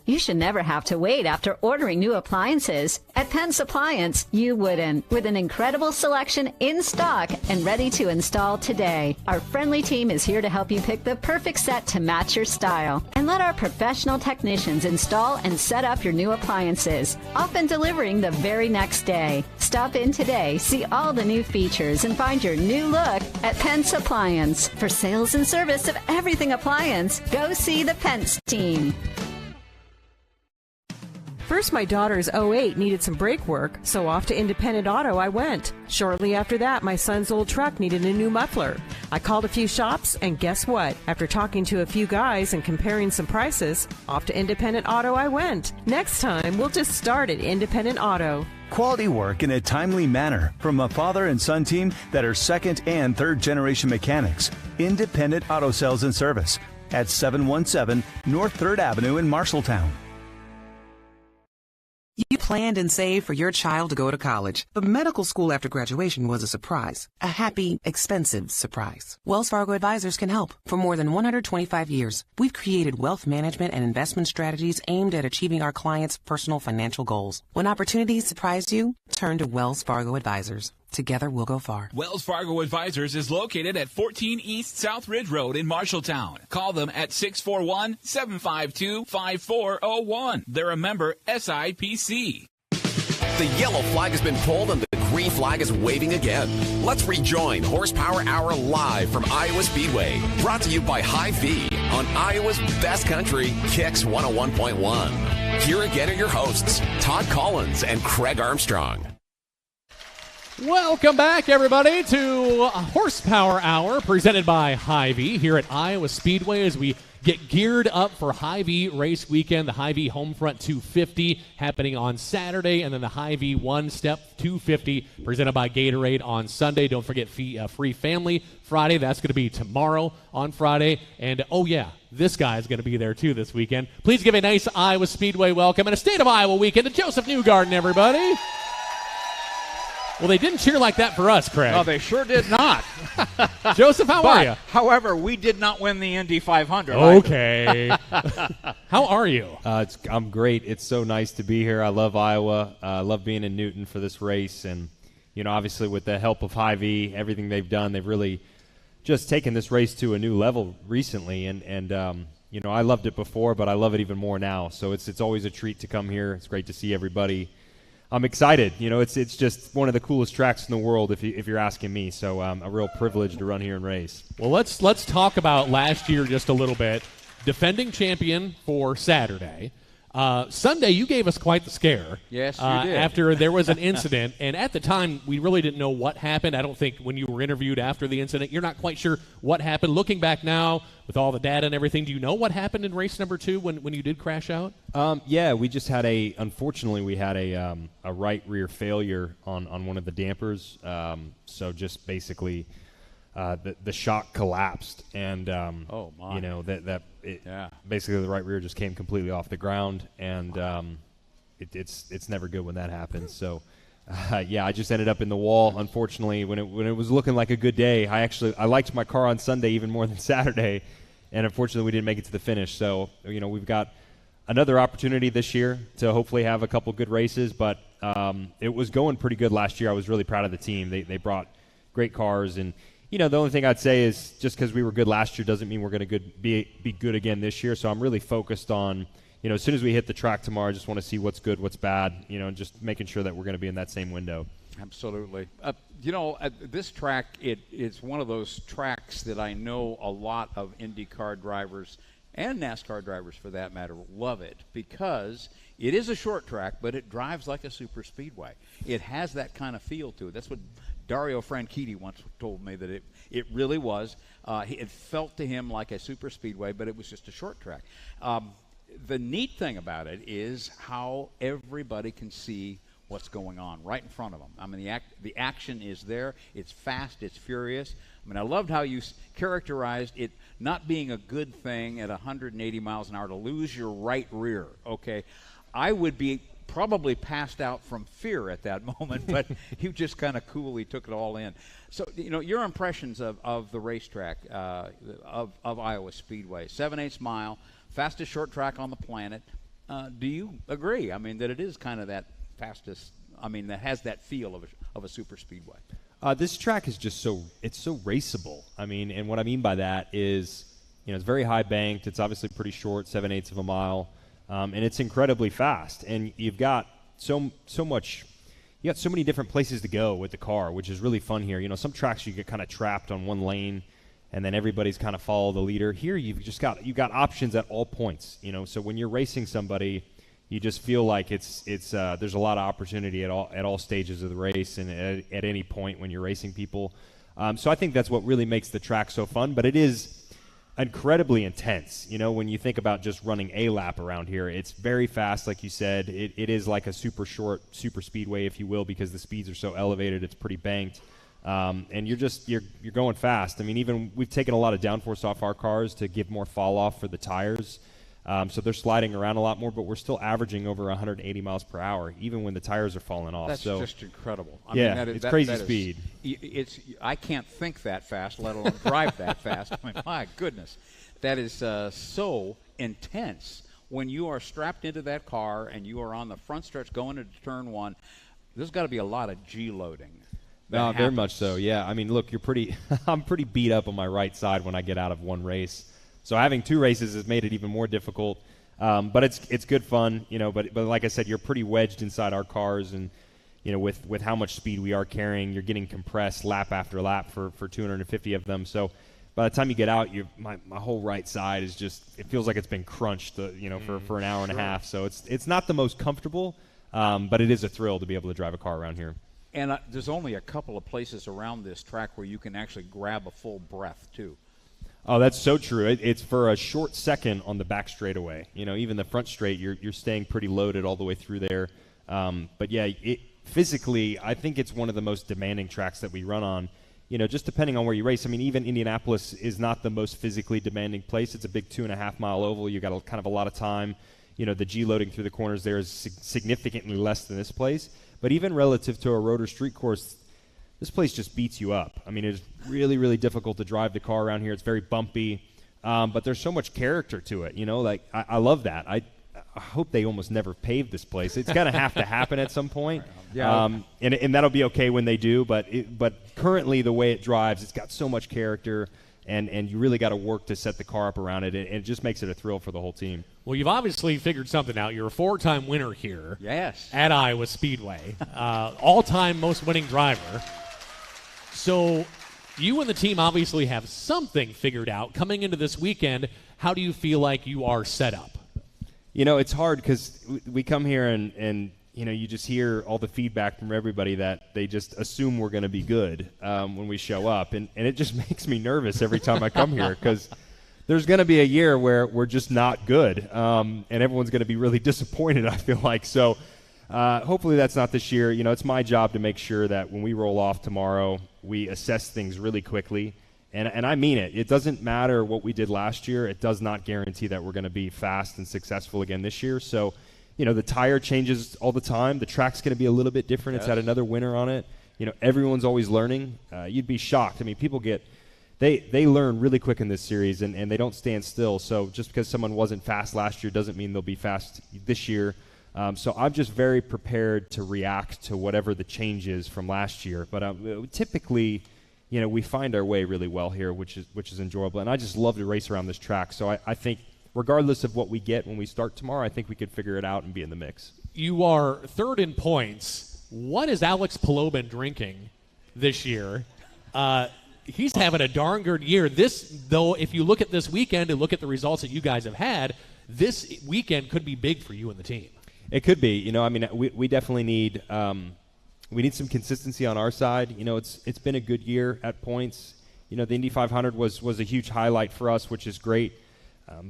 You should never have to wait after ordering new appliances. At Penske Appliance, you wouldn't. With an incredible selection in stock and ready to install today. Our friendly team is here to help you pick the perfect set to match your style. And let our professional technicians install and set up your new appliances, often delivering the very next day. Stop in today, see all the new features, and find your new look at Penske Appliance. For sales and service of everything appliance, go see the Penske team. First, my daughter's 08 needed some brake work, so off to Independent Auto I went. Shortly after that, my son's old truck needed a new muffler. I called a few shops, and guess what? After talking to a few guys and comparing some prices, off to Independent Auto I went. Next time, we'll just start at Independent Auto. Quality work in a timely manner from a father and son team that are second and third generation mechanics. Independent Auto Sales and Service at 717 North 3rd Avenue in Marshalltown. You planned and saved for your child to go to college, but medical school after graduation was a surprise. A happy, expensive surprise. Wells Fargo Advisors can help. For more than 125 years, we've created wealth management and investment strategies aimed at achieving our clients' personal financial goals. When opportunities surprise you, turn to Wells Fargo Advisors. Together we'll go far. Wells Fargo Advisors is located at 14 East South Ridge Road in Marshalltown. Call them at 641-752-5401. They're a member SIPC. The yellow flag has been pulled and the green flag is waving again. Let's rejoin Horsepower Hour live from Iowa Speedway. Brought to you by Hy-Vee on Iowa's best country, Kicks 101.1. Here again are your hosts, Todd Collins and Craig Armstrong. Welcome back, everybody, to Horsepower Hour presented by Hy-Vee here at Iowa Speedway as we get geared up for Hy-Vee Race Weekend, the Hy-Vee Homefront 250 happening on Saturday, and then the Hy-Vee One Step 250 presented by Gatorade on Sunday. Don't forget Free Family Friday. That's going to be tomorrow on Friday. And, oh, yeah, this guy is going to be there, too, this weekend. Please give a nice Iowa Speedway welcome and a State of Iowa weekend to Josef Newgarden, everybody. Well, they didn't cheer like that for us, Craig. No, they sure did not. Josef, how are you? However, we did not win the Indy 500. Okay. How are you? I'm great. It's so nice to be here. I love Iowa. I love being in Newton for this race. And, you know, obviously with the help of Hy-Vee, everything they've done, they've really just taken this race to a new level recently. And I loved it before, but I love it even more now. So it's always a treat to come here. It's great to see everybody. I'm excited. It's just one of the coolest tracks in the world if you're asking me. So a real privilege to run here and race. Well, let's talk about last year just a little bit. Defending champion for Saturday. Sunday, you gave us quite the scare. Yes, you did. After there was an incident, and at the time, we really didn't know what happened. I don't think when you were interviewed after the incident, you're not quite sure what happened. Looking back now, with all the data and everything, do you know what happened in race number 2 when you did crash out? Yeah, we just had unfortunately, we had a right rear failure on one of the dampers. So just basically the shock collapsed, and oh my. Basically the right rear just came completely off the ground, and it's never good when that happens. So I just ended up in the wall, unfortunately, when it was looking like a good day. I liked my car on Sunday even more than Saturday, and unfortunately we didn't make it to the finish. So we've got another opportunity this year to hopefully have a couple good races, but it was going pretty good last year. I was really proud of the team. They brought great cars, and the only thing I'd say is just because we were good last year doesn't mean we're going to be good again this year. So I'm really focused on, as soon as we hit the track tomorrow, I just want to see what's good, what's bad, and just making sure that we're going to be in that same window. Absolutely. This track, it's one of those tracks that I know a lot of IndyCar drivers and NASCAR drivers, for that matter, love it because it is a short track, but it drives like a super speedway. It has that kind of feel to it. That's what Dario Franchitti once told me, that it really was. It felt to him like a super speedway, but it was just a short track. The neat thing about it is how everybody can see what's going on right in front of them. I mean, the action is there. It's fast. It's furious. I mean, I loved how you characterized it not being a good thing at 180 miles an hour to lose your right rear. Okay, I would be probably passed out from fear at that moment, but you just kind of coolly took it all in. So, your impressions of the racetrack, of Iowa Speedway, 7/8 mile, fastest short track on the planet. Do you agree? I mean, that it is kind of that fastest, that has that feel of a super speedway. This track is just so raceable. And what I mean by that is, it's very high banked. It's obviously pretty short, 7/8 of a mile. And it's incredibly fast, and you've got so many different places to go with the car, which is really fun here. Some tracks you get kind of trapped on one lane, and then everybody's kind of follow the leader. Here you've got options at all points. So when you're racing somebody, you just feel like it's there's a lot of opportunity at all stages of the race and at any point when you're racing people. So I think that's what really makes the track so fun, but it is incredibly intense. When you think about just running a lap around here, it's very fast, like you said. It is like a super short super speedway, if you will, because the speeds are so elevated. It's pretty banked, and you're going fast. Even we've taken a lot of downforce off our cars to give more fall off for the tires, so they're sliding around a lot more, but we're still averaging over 180 miles per hour even when the tires are falling off. That's just incredible. It's crazy speed. I can't think that fast, let alone drive that fast. My goodness, that is so intense. When you are strapped into that car and you are on the front stretch going into turn 1, there's got to be a lot of G-loading. No, very much so. Yeah, look, I'm pretty beat up on my right side when I get out of one race. So having 2 races has made it even more difficult, but it's good fun, But like I said, you're pretty wedged inside our cars, and with how much speed we are carrying, you're getting compressed lap after lap for 250 of them. So by the time you get out, my whole right side is it feels like it's been crunched, for an hour and a half. So it's not the most comfortable, but it is a thrill to be able to drive a car around here. And there's only a couple of places around this track where you can actually grab a full breath too. Oh, that's so true. It's for a short second on the back straightaway. Even the front straight, you're staying pretty loaded all the way through there. But yeah, physically, I think it's one of the most demanding tracks that we run on. Just depending on where you race. Even Indianapolis is not the most physically demanding place. It's a big 2.5 mile oval. You got kind of a lot of time. The G loading through the corners there is significantly less than this place. But even relative to a rotor street course, this place just beats you up. It's really, really difficult to drive the car around here. It's very bumpy, but there's so much character to it. I love that. I hope they almost never pave this place. It's going to have to happen at some point. Yeah. And that'll be okay when they do. But currently, the way it drives, it's got so much character. and you really got to work to set the car up around it, and it just makes it a thrill for the whole team. Well, you've obviously figured something out. You're a 4-time winner here. Yes. At Iowa Speedway. All-time most winning driver. So you and the team obviously have something figured out. Coming into this weekend, how do you feel like you are set up? It's hard because we come here and you just hear all the feedback from everybody that they just assume we're going to be good when we show up. And it just makes me nervous every time I come here because there's going to be a year where we're just not good. And everyone's going to be really disappointed, I feel like. So hopefully that's not this year. It's my job to make sure that when we roll off tomorrow, we assess things really quickly. And I mean it. It doesn't matter what we did last year. It does not guarantee that we're going to be fast and successful again this year. So, the tire changes all the time. The track's going to be a little bit different. Yes. It's had another winter on it. Everyone's always learning. You'd be shocked. I mean, people they learn really quick in this series, and they don't stand still. So just because someone wasn't fast last year doesn't mean they'll be fast this year. So I'm just very prepared to react to whatever the change is from last year. But typically, we find our way really well here, which is enjoyable. And I just love to race around this track. So I think regardless of what we get when we start tomorrow, I think we could figure it out and be in the mix. You are third in points. What has Alex Palou been drinking this year? He's having a darn good year. Though, if you look at this weekend and look at the results that you guys have had, this weekend could be big for you and the team. It could be. We definitely need we need some consistency on our side. It's been a good year at points. The Indy 500 was a huge highlight for us, which is great.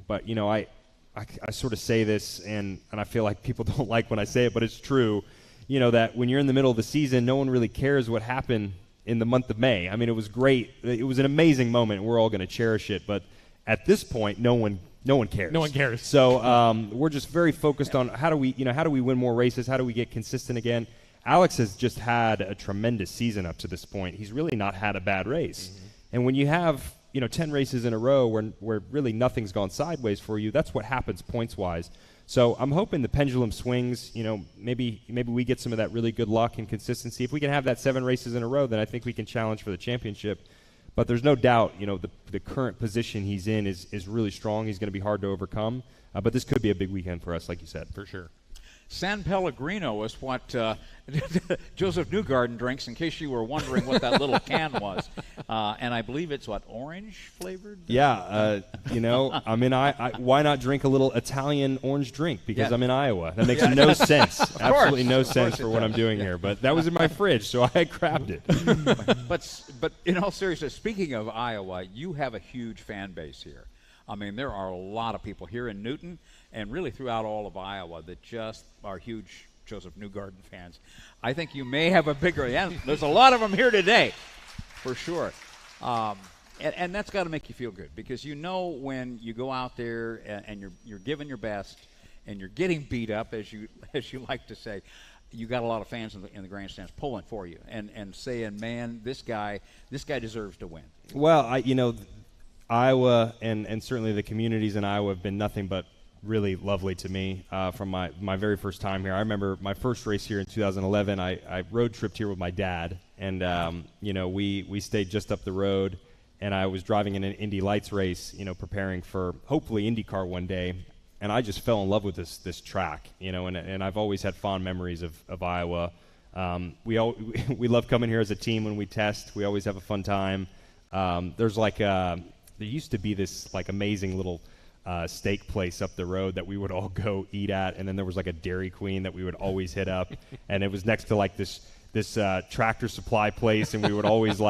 But I sort of say this, and I feel like people don't like when I say it, but it's true. That when you're in the middle of the season, no one really cares what happened in the month of May. I mean, it was great. It was an amazing moment. We're all going to cherish it. But at this point, no one cares. No one cares. So we're just very focused on how do we win more races? How do we get consistent again? Alex has just had a tremendous season up to this point. He's really not had a bad race. Mm-hmm. And when you have 10 races in a row where really nothing's gone sideways for you, that's what happens points-wise. So I'm hoping the pendulum swings. Maybe we get some of that really good luck and consistency. If we can have that 7 races in a row, then I think we can challenge for the championship. But there's no doubt, the current position he's in is really strong. He's going to be hard to overcome. But this could be a big weekend for us, like you said. For sure. San Pellegrino is what Josef Newgarden drinks, in case you were wondering what that little can was. And I believe it's, orange flavored? Yeah. Why not drink a little Italian orange drink? Because I'm in Iowa. That makes no sense. Absolutely no sense for what I'm doing here. But that was in my fridge, so I grabbed it. But in all seriousness, speaking of Iowa, you have a huge fan base here. I mean, there are a lot of people here in Newton and really throughout all of Iowa that just are huge Josef Newgarden fans. I think you may have a bigger – there's a lot of them here today, for sure. And that's got to make you feel good because when you go out there and you're giving your best and you're getting beat up, as you like to say, you got a lot of fans in the grandstands pulling for you and saying, man, this guy deserves to win. Well, Iowa and certainly the communities in Iowa have been nothing but really lovely to me from my very first time here. I remember my first race here in 2011. I road tripped here with my dad, and we stayed just up the road, and I was driving in an Indy Lights race, preparing for hopefully IndyCar one day, and I just fell in love with this track, and I've always had fond memories of Iowa. We love coming here as a team when we test. We always have a fun time. There used to be this amazing little steak place up the road that we would all go eat at, and then there was a Dairy Queen that we would always hit up, and it was next to this Tractor Supply place, and we would always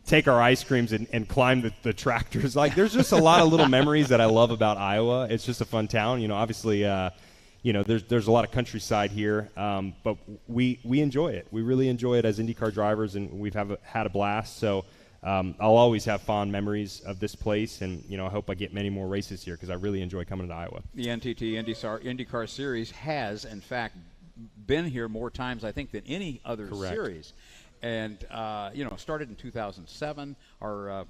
take our ice creams and climb the tractors. There's just a lot of little memories that I love about Iowa. It's just a fun town. Obviously, there's a lot of countryside here, but we enjoy it. We really enjoy it as IndyCar drivers, and we've had a blast. So. I'll always have fond memories of this place, and I hope I get many more races here because I really enjoy coming to Iowa. The NTT IndyCar Series has, in fact, been here more times, I think, than any other series. And started in 2007, or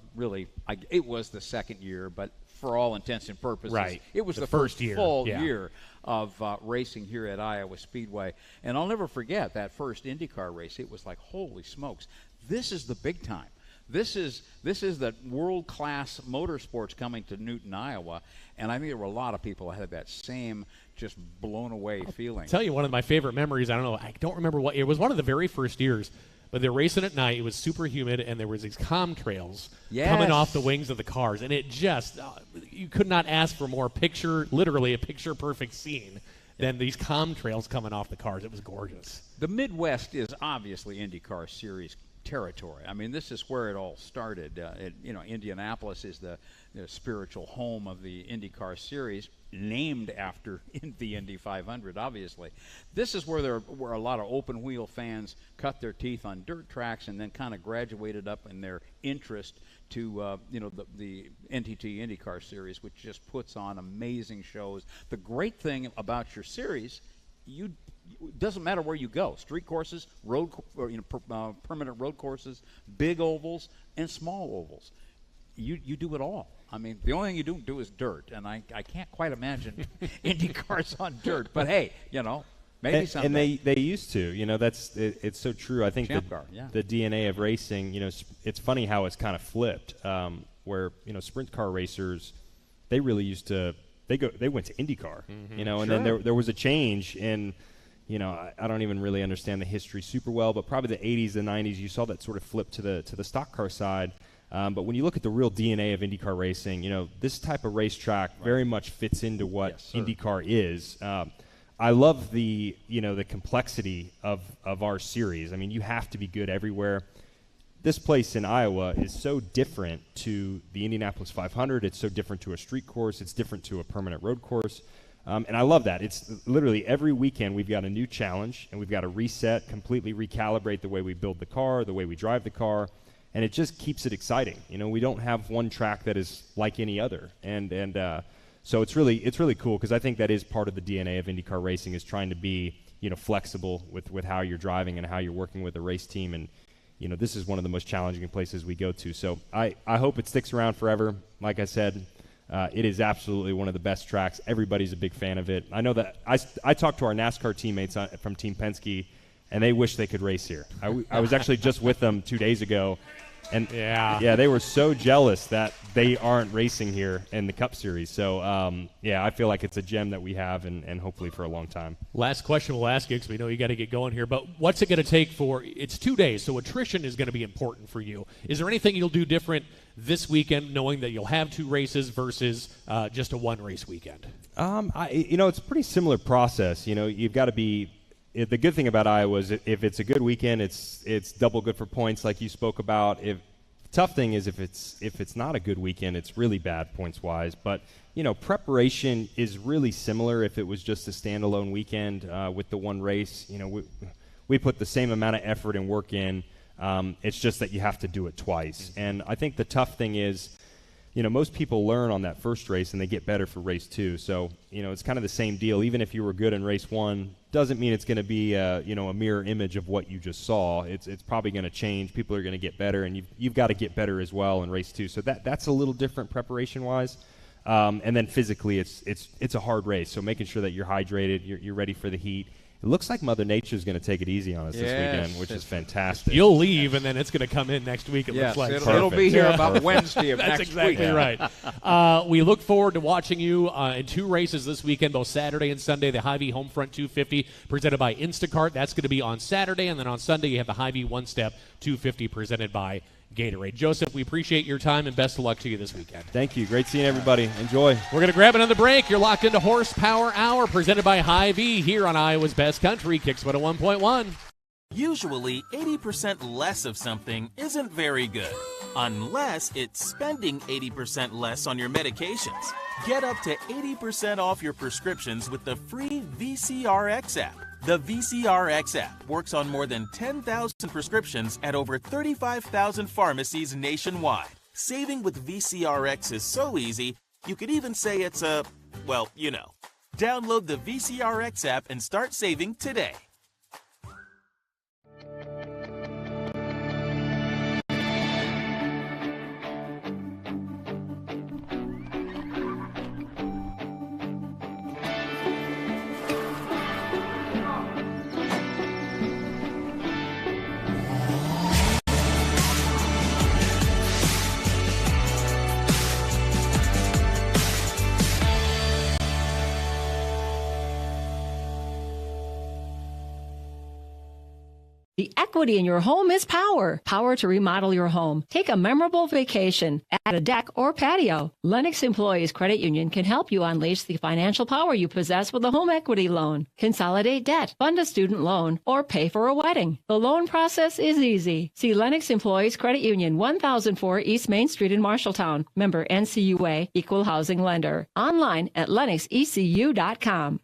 it was the second year, but for all intents and purposes, right. It was the first full year of racing here at Iowa Speedway. And I'll never forget that first IndyCar race. It was holy smokes, this is the big time. This is the world-class motorsports coming to Newton, Iowa, and I think there were a lot of people that had that same just blown-away feeling. I'll tell you one of my favorite memories, I don't remember what, it was one of the very first years, but they're racing at night, it was super humid, and there was these contrails coming off the wings of the cars, and it just, you could not ask for more literally a picture-perfect scene than these contrails coming off the cars. It was gorgeous. The Midwest is obviously IndyCar Series territory. I mean, this is where it all started. Indianapolis is the spiritual home of the IndyCar Series, named after the Indy 500, obviously. This is where a lot of open wheel fans cut their teeth on dirt tracks and then kind of graduated up in their interest to the NTT IndyCar Series, which just puts on amazing shows. The great thing about your series, doesn't matter where you go, street courses, permanent road courses, big ovals, and small ovals. You do it all. I mean, the only thing you don't do is dirt, and I can't quite imagine Indy cars on dirt. But hey, maybe someday. And they used to. It's so true. I think the DNA of racing. It's funny how it's kind of flipped. Where sprint car racers, they really used to. They went to IndyCar. And then there was a change in. I don't even really understand the history super well, but probably the 80s, the 90s, you saw that sort of flip to the stock car side. But when you look at the real DNA of IndyCar racing, this type of racetrack very much fits into what IndyCar is. I love the complexity of our series. I mean, you have to be good everywhere. This place in Iowa is so different to the Indianapolis 500. It's so different to a street course. It's different to a permanent road course. And I love that. It's literally every weekend we've got a new challenge, and we've got to reset, completely recalibrate the way we build the car, the way we drive the car, and it just keeps it exciting. We don't have one track that is like any other, and so it's really cool, because I think that is part of the DNA of IndyCar racing, is trying to be flexible with how you're driving and how you're working with a race team, and this is one of the most challenging places we go to. So I hope it sticks around forever. Like I said. It is absolutely one of the best tracks. Everybody's a big fan of it. I know that I talked to our NASCAR teammates from Team Penske, and they wish they could race here. I was actually just with them 2 days ago, and they were so jealous that they aren't racing here in the Cup Series. So, I feel like it's a gem that we have, and hopefully for a long time. Last question we'll ask you, because we know you got to get going here, but what's it going to take it's 2 days, so attrition is going to be important for you. Is there anything you'll do different this weekend, knowing that you'll have 2 races versus just a 1-race weekend? It's a pretty similar process. You've got to be. The good thing about Iowa is if it's a good weekend, it's double good for points, like you spoke about. Tough thing is if it's not a good weekend, it's really bad points wise. But preparation is really similar. If it was just a standalone weekend with the 1 race, we put the same amount of effort and work in. It's just that you have to do it twice. And I think the tough thing is, most people learn on that first race and they get better for race 2. So, it's kind of the same deal. Even if you were good in race 1, doesn't mean it's going to be a mirror image of what you just saw. It's probably going to change. People are going to get better, and you've got to get better as well in race 2. So that's a little different preparation wise. And then physically, it's a hard race. So making sure that you're hydrated, you're ready for the heat. It looks like Mother Nature is going to take it easy on us this weekend, which is fantastic. You'll leave, and then it's going to come in next week, it looks like. It'll be here about Wednesday of next week. That's exactly right. We look forward to watching you in 2 races this weekend, both Saturday and Sunday. The Hy-Vee Homefront 250 presented by Instacart. That's going to be on Saturday, and then on Sunday you have the Hy-Vee One Step 250 presented by Gatorade. Josef, we appreciate your time, and best of luck to you this weekend. Thank you. Great seeing everybody. Enjoy. We're going to grab another break. You're locked into Horsepower Hour, presented by Hy-Vee here on Iowa's Best Country, Kicks 101.1. Usually, 80% less of something isn't very good, unless it's spending 80% less on your medications. Get up to 80% off your prescriptions with the free VCRX app. The VCRX app works on more than 10,000 prescriptions at over 35,000 pharmacies nationwide. Saving with VCRX is so easy, you could even say it's Download the VCRX app and start saving today. equity in your home is power. Power to remodel your home. Take a memorable vacation. Add a deck or patio. Lennox Employees Credit Union can help you unleash the financial power you possess with a home equity loan. Consolidate debt, fund a student loan, or pay for a wedding. The loan process is easy. See Lennox Employees Credit Union, 1004 East Main Street in Marshalltown. Member NCUA, Equal Housing Lender. Online at lennoxecu.com.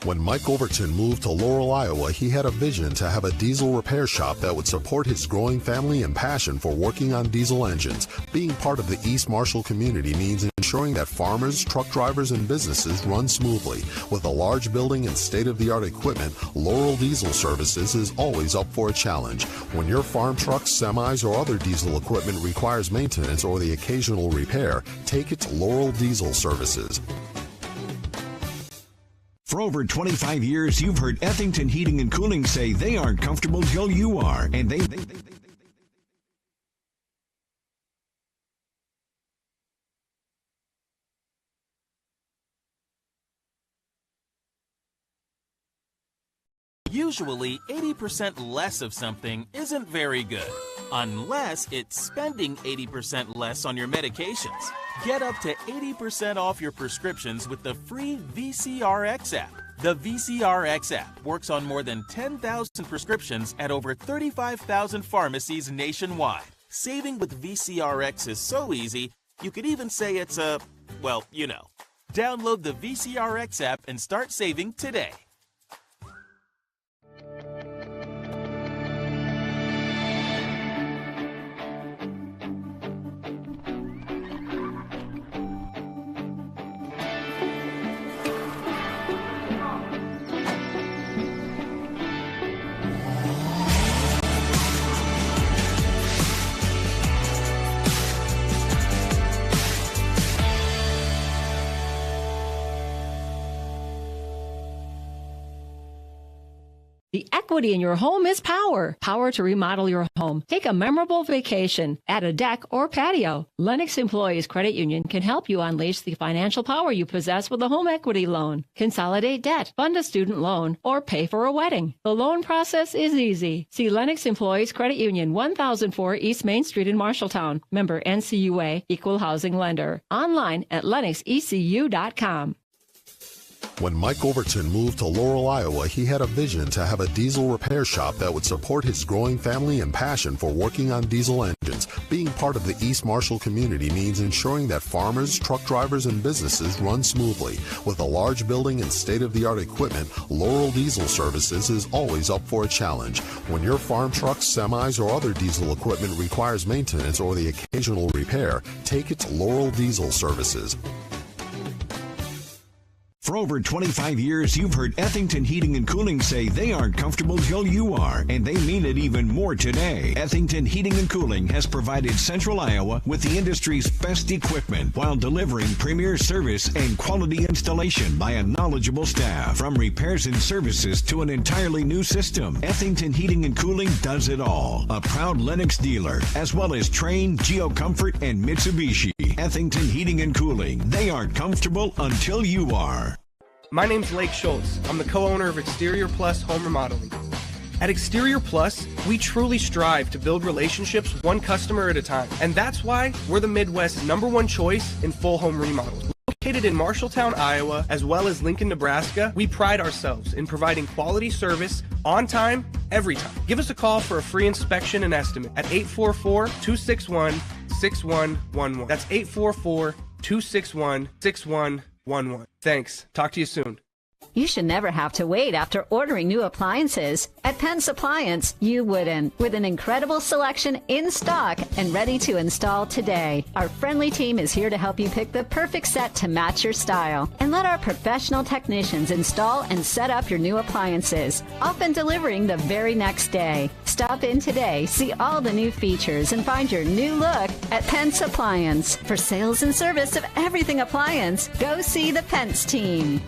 When Mike Overton moved to Laurel, Iowa, he had a vision to have a diesel repair shop that would support his growing family and passion for working on diesel engines. Being part of the East Marshall community means ensuring that farmers, truck drivers, and businesses run smoothly. With a large building and state-of-the-art equipment, Laurel Diesel Services is always up for a challenge. When your farm trucks, semis, or other diesel equipment requires maintenance or the occasional repair, take it to Laurel Diesel Services. For over 25 years, you've heard Ethington Heating and Cooling say they aren't comfortable till you are, and they Usually, 80% less of something isn't very good, unless it's spending 80% less on your medications. Get up to 80% off your prescriptions with the free VCRX app. The VCRX app works on more than 10,000 prescriptions at over 35,000 pharmacies nationwide. Saving with VCRX is so easy, you could even say it's a, well, you know. Download the VCRX app and start saving today. The equity in your home is power. Power to remodel your home. Take a memorable vacation. Add a deck or patio. Lennox Employees Credit Union can help you unleash the financial power you possess with a home equity loan. Consolidate debt, fund a student loan, or pay for a wedding. The loan process is easy. See Lennox Employees Credit Union, 1004 East Main Street in Marshalltown. Member NCUA, Equal Housing Lender. Online at lennoxecu.com. When Mike Overton moved to Laurel, Iowa, he had a vision to have a diesel repair shop that would support his growing family and passion for working on diesel engines. Being part of the East Marshall community means ensuring that farmers, truck drivers, and businesses run smoothly. With a large building and state-of-the-art equipment, Laurel Diesel Services is always up for a challenge. When your farm trucks, semis, or other diesel equipment requires maintenance or the occasional repair, take it to Laurel Diesel Services. For over 25 years, you've heard Ethington Heating and Cooling say they aren't comfortable till you are, and they mean it even more today. Ethington Heating and Cooling has provided Central Iowa with the industry's best equipment while delivering premier service and quality installation by a knowledgeable staff. From repairs and services to an entirely new system, Ethington Heating and Cooling does it all. A proud Lennox dealer, as well as Trane, GeoComfort, and Mitsubishi. Ethington Heating and Cooling. They aren't comfortable until you are. My name's Lake Schultz. I'm the co-owner of Exterior Plus Home Remodeling. At Exterior Plus, we truly strive to build relationships one customer at a time. And that's why we're the Midwest's #1 choice in full home remodels. Located in Marshalltown, Iowa, as well as Lincoln, Nebraska, we pride ourselves in providing quality service on time, every time. Give us a call for a free inspection and estimate at 844-261-6111. That's 844-261-6111. Thanks. Talk to you soon. You should never have to wait after ordering new appliances. At Penske Appliance, you wouldn't. With an incredible selection in stock and ready to install today. Our friendly team is here to help you pick the perfect set to match your style. And let our professional technicians install and set up your new appliances, often delivering the very next day. Stop in today, see all the new features, and find your new look at Penske Appliance. For sales and service of everything appliance, go see the Penske team.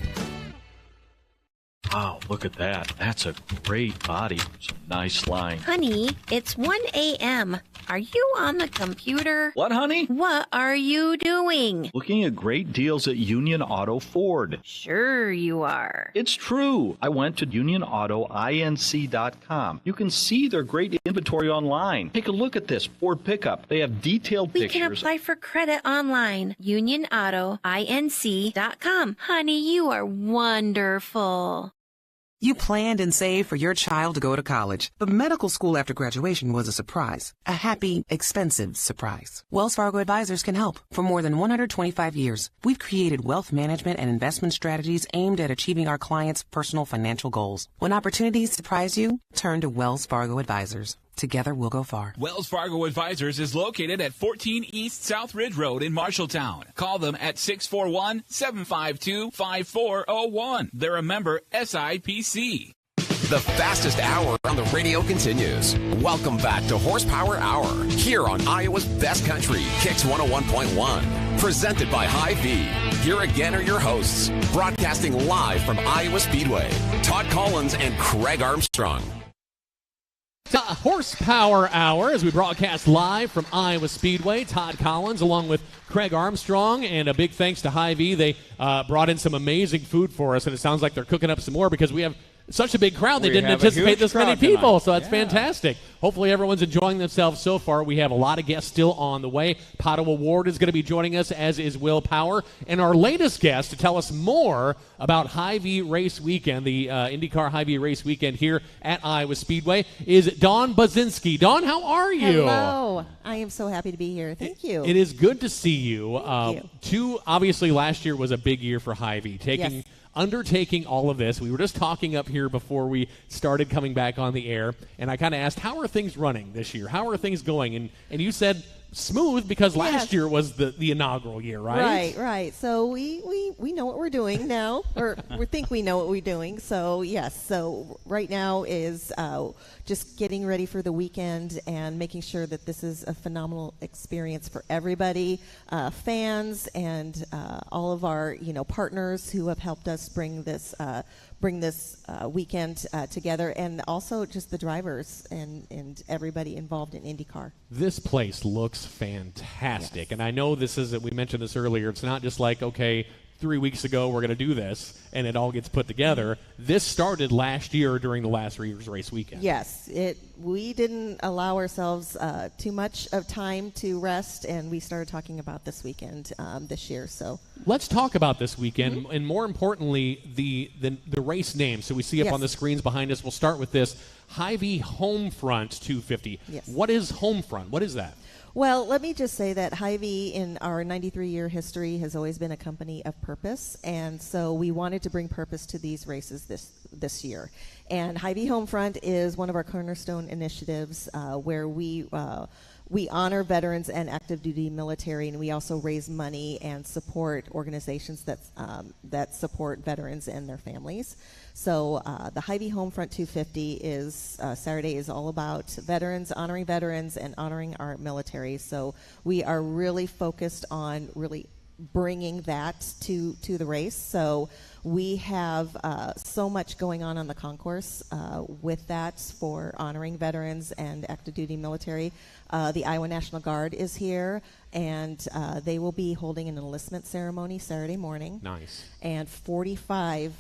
Wow, look at that. That's a great body. Some nice line. Honey, it's 1 a.m. Are you on the computer? What, honey? What are you doing? Looking at great deals at Union Auto Ford. Sure you are. It's true. I went to unionautoinc.com. You can see their great inventory online. Take a look at this Ford pickup. They have detailed We pictures. can apply for credit online. unionautoinc.com. Honey, you are wonderful. You planned and saved for your child to go to college, but medical school after graduation was a surprise. A happy, expensive surprise. Wells Fargo Advisors can help. For more than 125 years, we've created wealth management and investment strategies aimed at achieving our clients' personal financial goals. When opportunities surprise you, turn to Wells Fargo Advisors. Together we'll go far. Wells Fargo Advisors is located at 14 East South Ridge Road in Marshalltown. Call them at 641-752-5401. They're a member SIPC. The fastest hour on the radio continues. Welcome back to Horsepower Hour here on Iowa's Best Country, Kicks 101.1. Presented by Hy-Vee. Here again are your hosts, broadcasting live from Iowa Speedway, Todd Collins and Craig Armstrong. Horsepower Hour as we broadcast live from Iowa Speedway. Todd Collins along with Craig Armstrong, and a big thanks to Hy-Vee. They brought in some amazing food for us, and it sounds like they're cooking up some more because we have such a big crowd. They didn't anticipate this many people, so that's fantastic. Hopefully everyone's enjoying themselves so far. We have a lot of guests still on the way. Pato Award is going to be joining us, as is Will Power. And our latest guest to tell us more about Hy-Vee Race Weekend, the IndyCar Hy-Vee Race Weekend here at Iowa Speedway, is Dawn Bazinski. Dawn, how are you? Hello. I am so happy to be here. Thank you. It is good to see you. Thank you. Obviously, last year was a big year for Hy-Vee, undertaking all of this. We were just talking up here before we started coming back on the air, and I kind of asked, how are things running this year? How are things going? And you said smooth because last year was the inaugural year, right? Right. So we know what we're doing now, or we think we know what we're doing. So, yes. So right now is just getting ready for the weekend and making sure that this is a phenomenal experience for everybody, fans and all of our partners who have helped us bring this weekend together, and also just the drivers and everybody involved in IndyCar. This place looks fantastic, and I know this is, we mentioned this earlier, it's not just like, okay, 3 weeks ago we're going to do this and it all gets put together. This started last year during the last year's race weekend. Yes, we didn't allow ourselves too much of time to rest, and we started talking about this weekend this year. So let's talk about this weekend, and more importantly, the race name. So we see up on the screens behind us. We'll start with this Hy-Vee Homefront 250. Yes. What is Homefront? What is that? Well, let me just say that Hy-Vee in our 93-year history has always been a company of purpose, and so we wanted to bring purpose to these races this year. And Hy-Vee Homefront is one of our cornerstone initiatives where we honor veterans and active duty military, and we also raise money and support organizations that support veterans and their families. So the Hy-Vee Homefront 250 is Saturday is all about veterans, honoring veterans, and honoring our military. So we are really focused on really bringing that to the race. So we have so much going on the concourse with that for honoring veterans and active duty military. The Iowa National Guard is here, and they will be holding an enlistment ceremony Saturday morning. Nice. And 45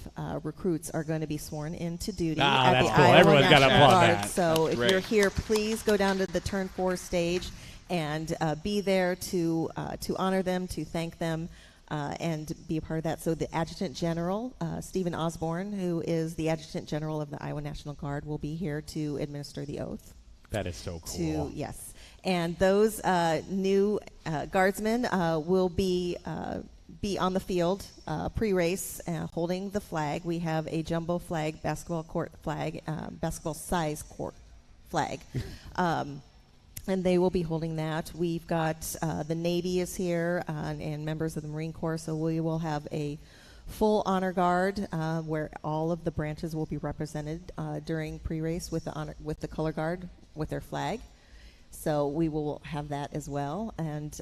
recruits are going to be sworn into duty at the that's cool. Iowa Everyone's got to National applaud Guard. that. So That's if you're here, please go down to the Turn 4 stage and be there to honor them, to thank them, and be a part of that. So the Adjutant General, Stephen Osborne, who is the Adjutant General of the Iowa National Guard, will be here to administer the oath. That is so cool. Yes. And those new guardsmen will be on the field pre-race holding the flag. We have a jumbo flag, basketball court flag, basketball size court flag. And they will be holding that. We've got the Navy is here and members of the Marine Corps, so we will have a full honor guard where all of the branches will be represented during pre-race with the color guard with their flag. So we will have that as well. And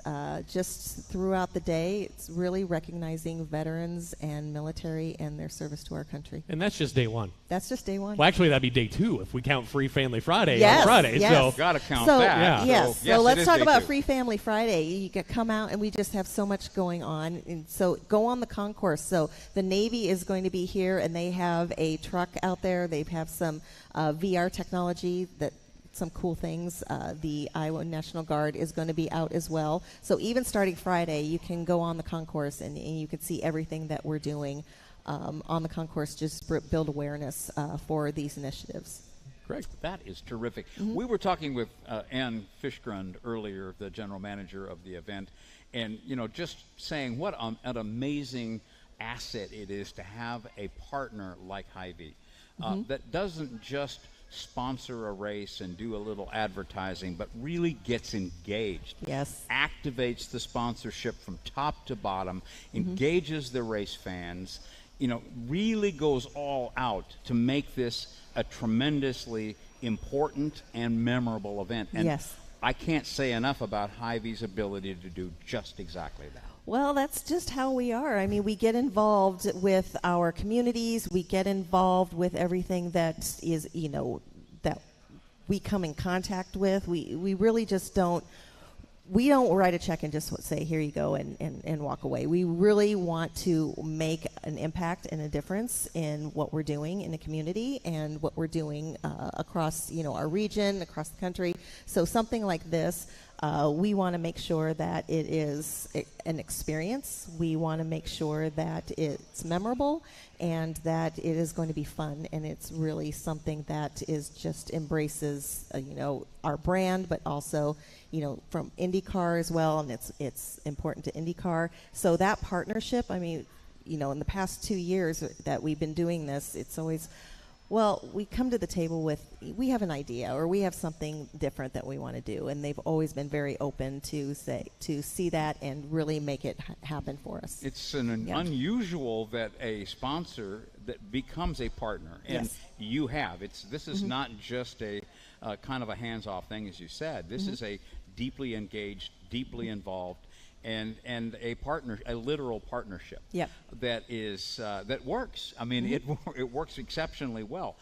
just throughout the day, it's really recognizing veterans and military and their service to our country. And that's just day one. That's just day one. Well, actually, that'd be day 2 if we count Free Family Friday on Friday. Yes. So got to count that. Yeah. So let's talk about 2. Free Family Friday. You can come out, and we just have so much going on. And so go on the concourse. So the Navy is going to be here, and they have a truck out there. They have some VR technology some cool things. The Iowa National Guard is going to be out as well. So even starting Friday, you can go on the concourse and you can see everything that we're doing on the concourse, just build awareness for these initiatives. Great. That is terrific. We were talking with Ann Fishgrund earlier, the general manager of the event, and just saying what an amazing asset it is to have a partner like Hy-Vee that doesn't just sponsor a race and do a little advertising, but really gets engaged. Yes. Activates the sponsorship from top to bottom, engages the race fans, really goes all out to make this a tremendously important and memorable event. And yes. I can't say enough about Hy-Vee's ability to do just exactly that. Well, that's just how we are. I mean, we get involved with our communities. We get involved with everything that is, that we come in contact with. We really just don't write a check and just say, here you go, and walk away. We really want to make an impact and a difference in what we're doing in the community and what we're doing across, our region, across the country. So something like this, we want to make sure that it is an experience. We want to make sure that it's memorable and that it is going to be fun, and it's really something that is just embraces, our brand, but also, from IndyCar as well, and it's important to IndyCar. So that partnership, I mean, in the past 2 years that we've been doing this, it's always, well, we come to the table with, we have an idea or we have something different that we want to do, and they've always been very open to see that and really make it happen for us. It's unusual that a sponsor that becomes a partner, and yes. you have. This is not just a kind of a hands-off thing, as you said. This is a deeply engaged, deeply involved, and a literal partnership. Yep. That is that works. I mean, it works exceptionally well.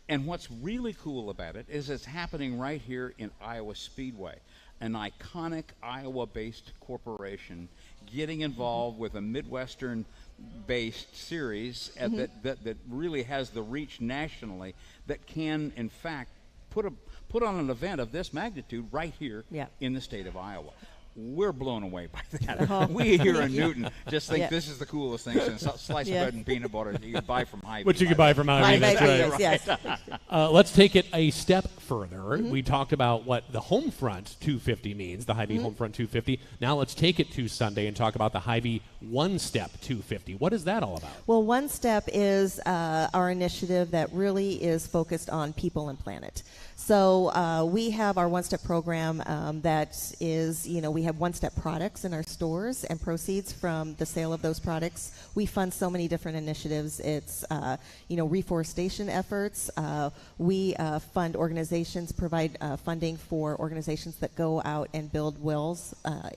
And what's really cool about it is it's happening right here in Iowa Speedway, an iconic Iowa-based corporation getting involved with a Midwestern-based series that really has the reach nationally, that can, in fact, put on an event of this magnitude right here in the state of Iowa. We're blown away by that. We here in Newton just think this is the coolest thing since slice of bread and peanut butter that you can buy from Hy-Vee. Which you can buy from Hy-Vee. That's right. Yes. Let's take it a step further. We talked about what the Homefront 250 means, the Hy-Vee Homefront 250. Now let's take it to Sunday and talk about the Hy-Vee One Step 250. What is that all about? Well, One Step is our initiative that really is focused on people and planet. So we have our One Step program that is, we have One Step products in our stores, and proceeds from the sale of those products, we fund so many different initiatives. It's, reforestation efforts. We fund organizations, provide funding for organizations that go out and build wells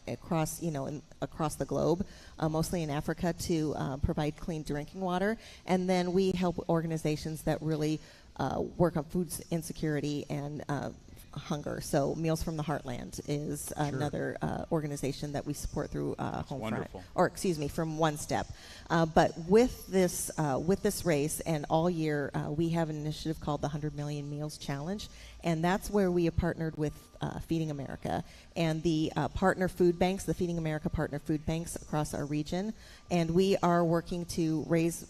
across the globe, mostly in Africa, to provide clean drinking water. And then we help organizations that really work on food insecurity and hunger. So Meals from the Heartland is another organization that we support through Homefront, from One Step. But with this race and all year, we have an initiative called the 100 Million Meals Challenge, and that's where we have partnered with Feeding America and the partner food banks, the Feeding America partner food banks across our region, and we are working to raise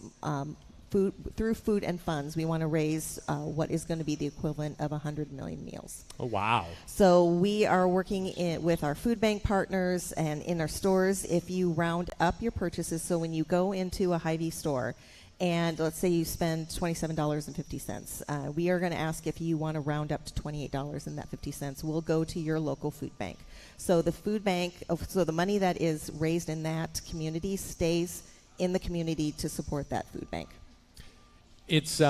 through food and funds. We want to raise what is going to be the equivalent of 100 million meals. Oh, wow. So we are working with our food bank partners and in our stores. If you round up your purchases, so when you go into a Hy-Vee store and let's say you spend $27.50, we are going to ask if you want to round up to $28.50. We'll go to your local food bank. So the food bank, so the money that is raised in that community stays in the community to support that food bank. It's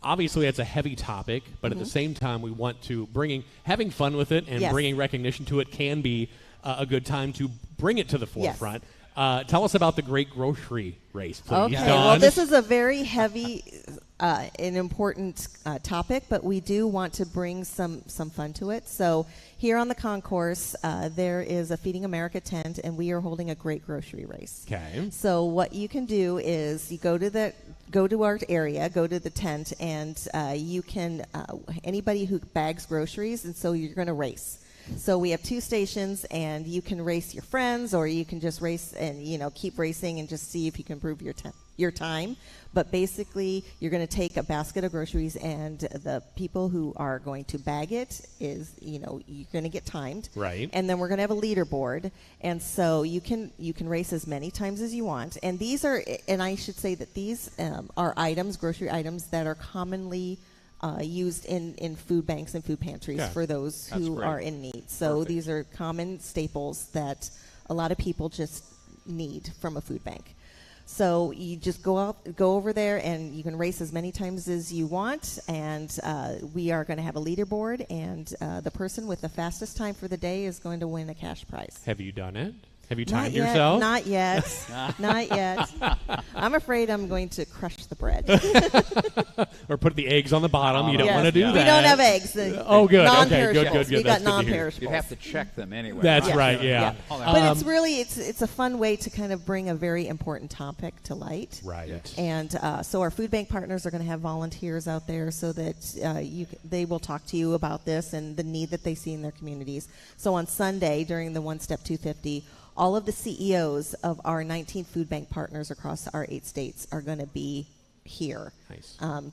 obviously it's a heavy topic, but at the same time we want to having fun with it and bringing recognition to it can be a good time to bring it to the forefront. Tell us about the Great Grocery Race, please. Okay, Dawn. well, this is a very heavy and important topic, but we do want to bring some fun to it. So here on the concourse, there is a Feeding America tent, and we are holding a Great Grocery Race. Okay. So what you can do is you go to our area, go to the tent, and you can anybody who bags groceries, and so you're going to race. So we have 2 stations, and you can race your friends, or you can just race and keep racing and just see if you can improve your time. But basically, you're going to take a basket of groceries, and the people who are going to bag it is you're going to get timed, right? And then we're going to have a leaderboard, and so you can race as many times as you want. And these are, and I should say that these are grocery items that are commonly used in food banks and food pantries for those who are in need. So these are common staples that a lot of people just need from a food bank. So you just go over there, and you can race as many times as you want. And we are going to have a leaderboard, and the person with the fastest time for the day is going to win a cash prize. Have you done it? Have you timed yourself? Not yet. Not yet. I'm afraid I'm going to crush the bread. Or put the eggs on the bottom. You don't want to do that. We don't have eggs. Oh, good. Okay, good. We got non-perishables. You have to check them anyway. That's right, yeah. But it's really, it's a fun way to kind of bring a very important topic to light. Right. And so our food bank partners are going to have volunteers out there so that they will talk to you about this and the need that they see in their communities. So on Sunday, during the One Step 250, all of the CEOs of our 19 food bank partners across our 8 states are going to be here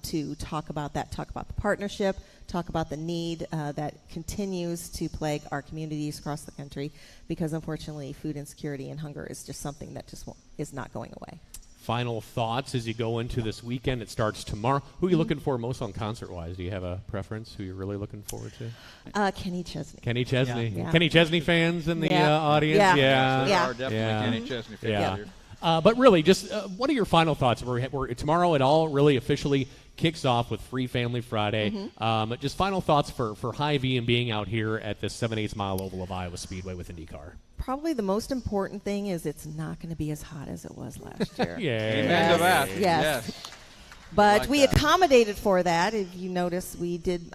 to talk about that, talk about the partnership, talk about the need that continues to plague our communities across the country, because unfortunately food insecurity and hunger is just something that just is not going away. Final thoughts as you go into this weekend. It starts tomorrow. Who are you looking for most on concert-wise? Do you have a preference who you're really looking forward to? Kenny Chesney. Kenny Chesney. Yeah. Kenny Chesney fans in the audience? There are definitely Kenny Chesney fans here. But really, just what are your final thoughts? Tomorrow it all really officially kicks off with Free Family Friday. Just final thoughts for Hy-Vee and being out here at the 7/8 mile oval of Iowa Speedway with IndyCar. Probably the most important thing is it's not going to be as hot as it was last year. Amen to that. Yes. But we accommodated for that. If you notice, we did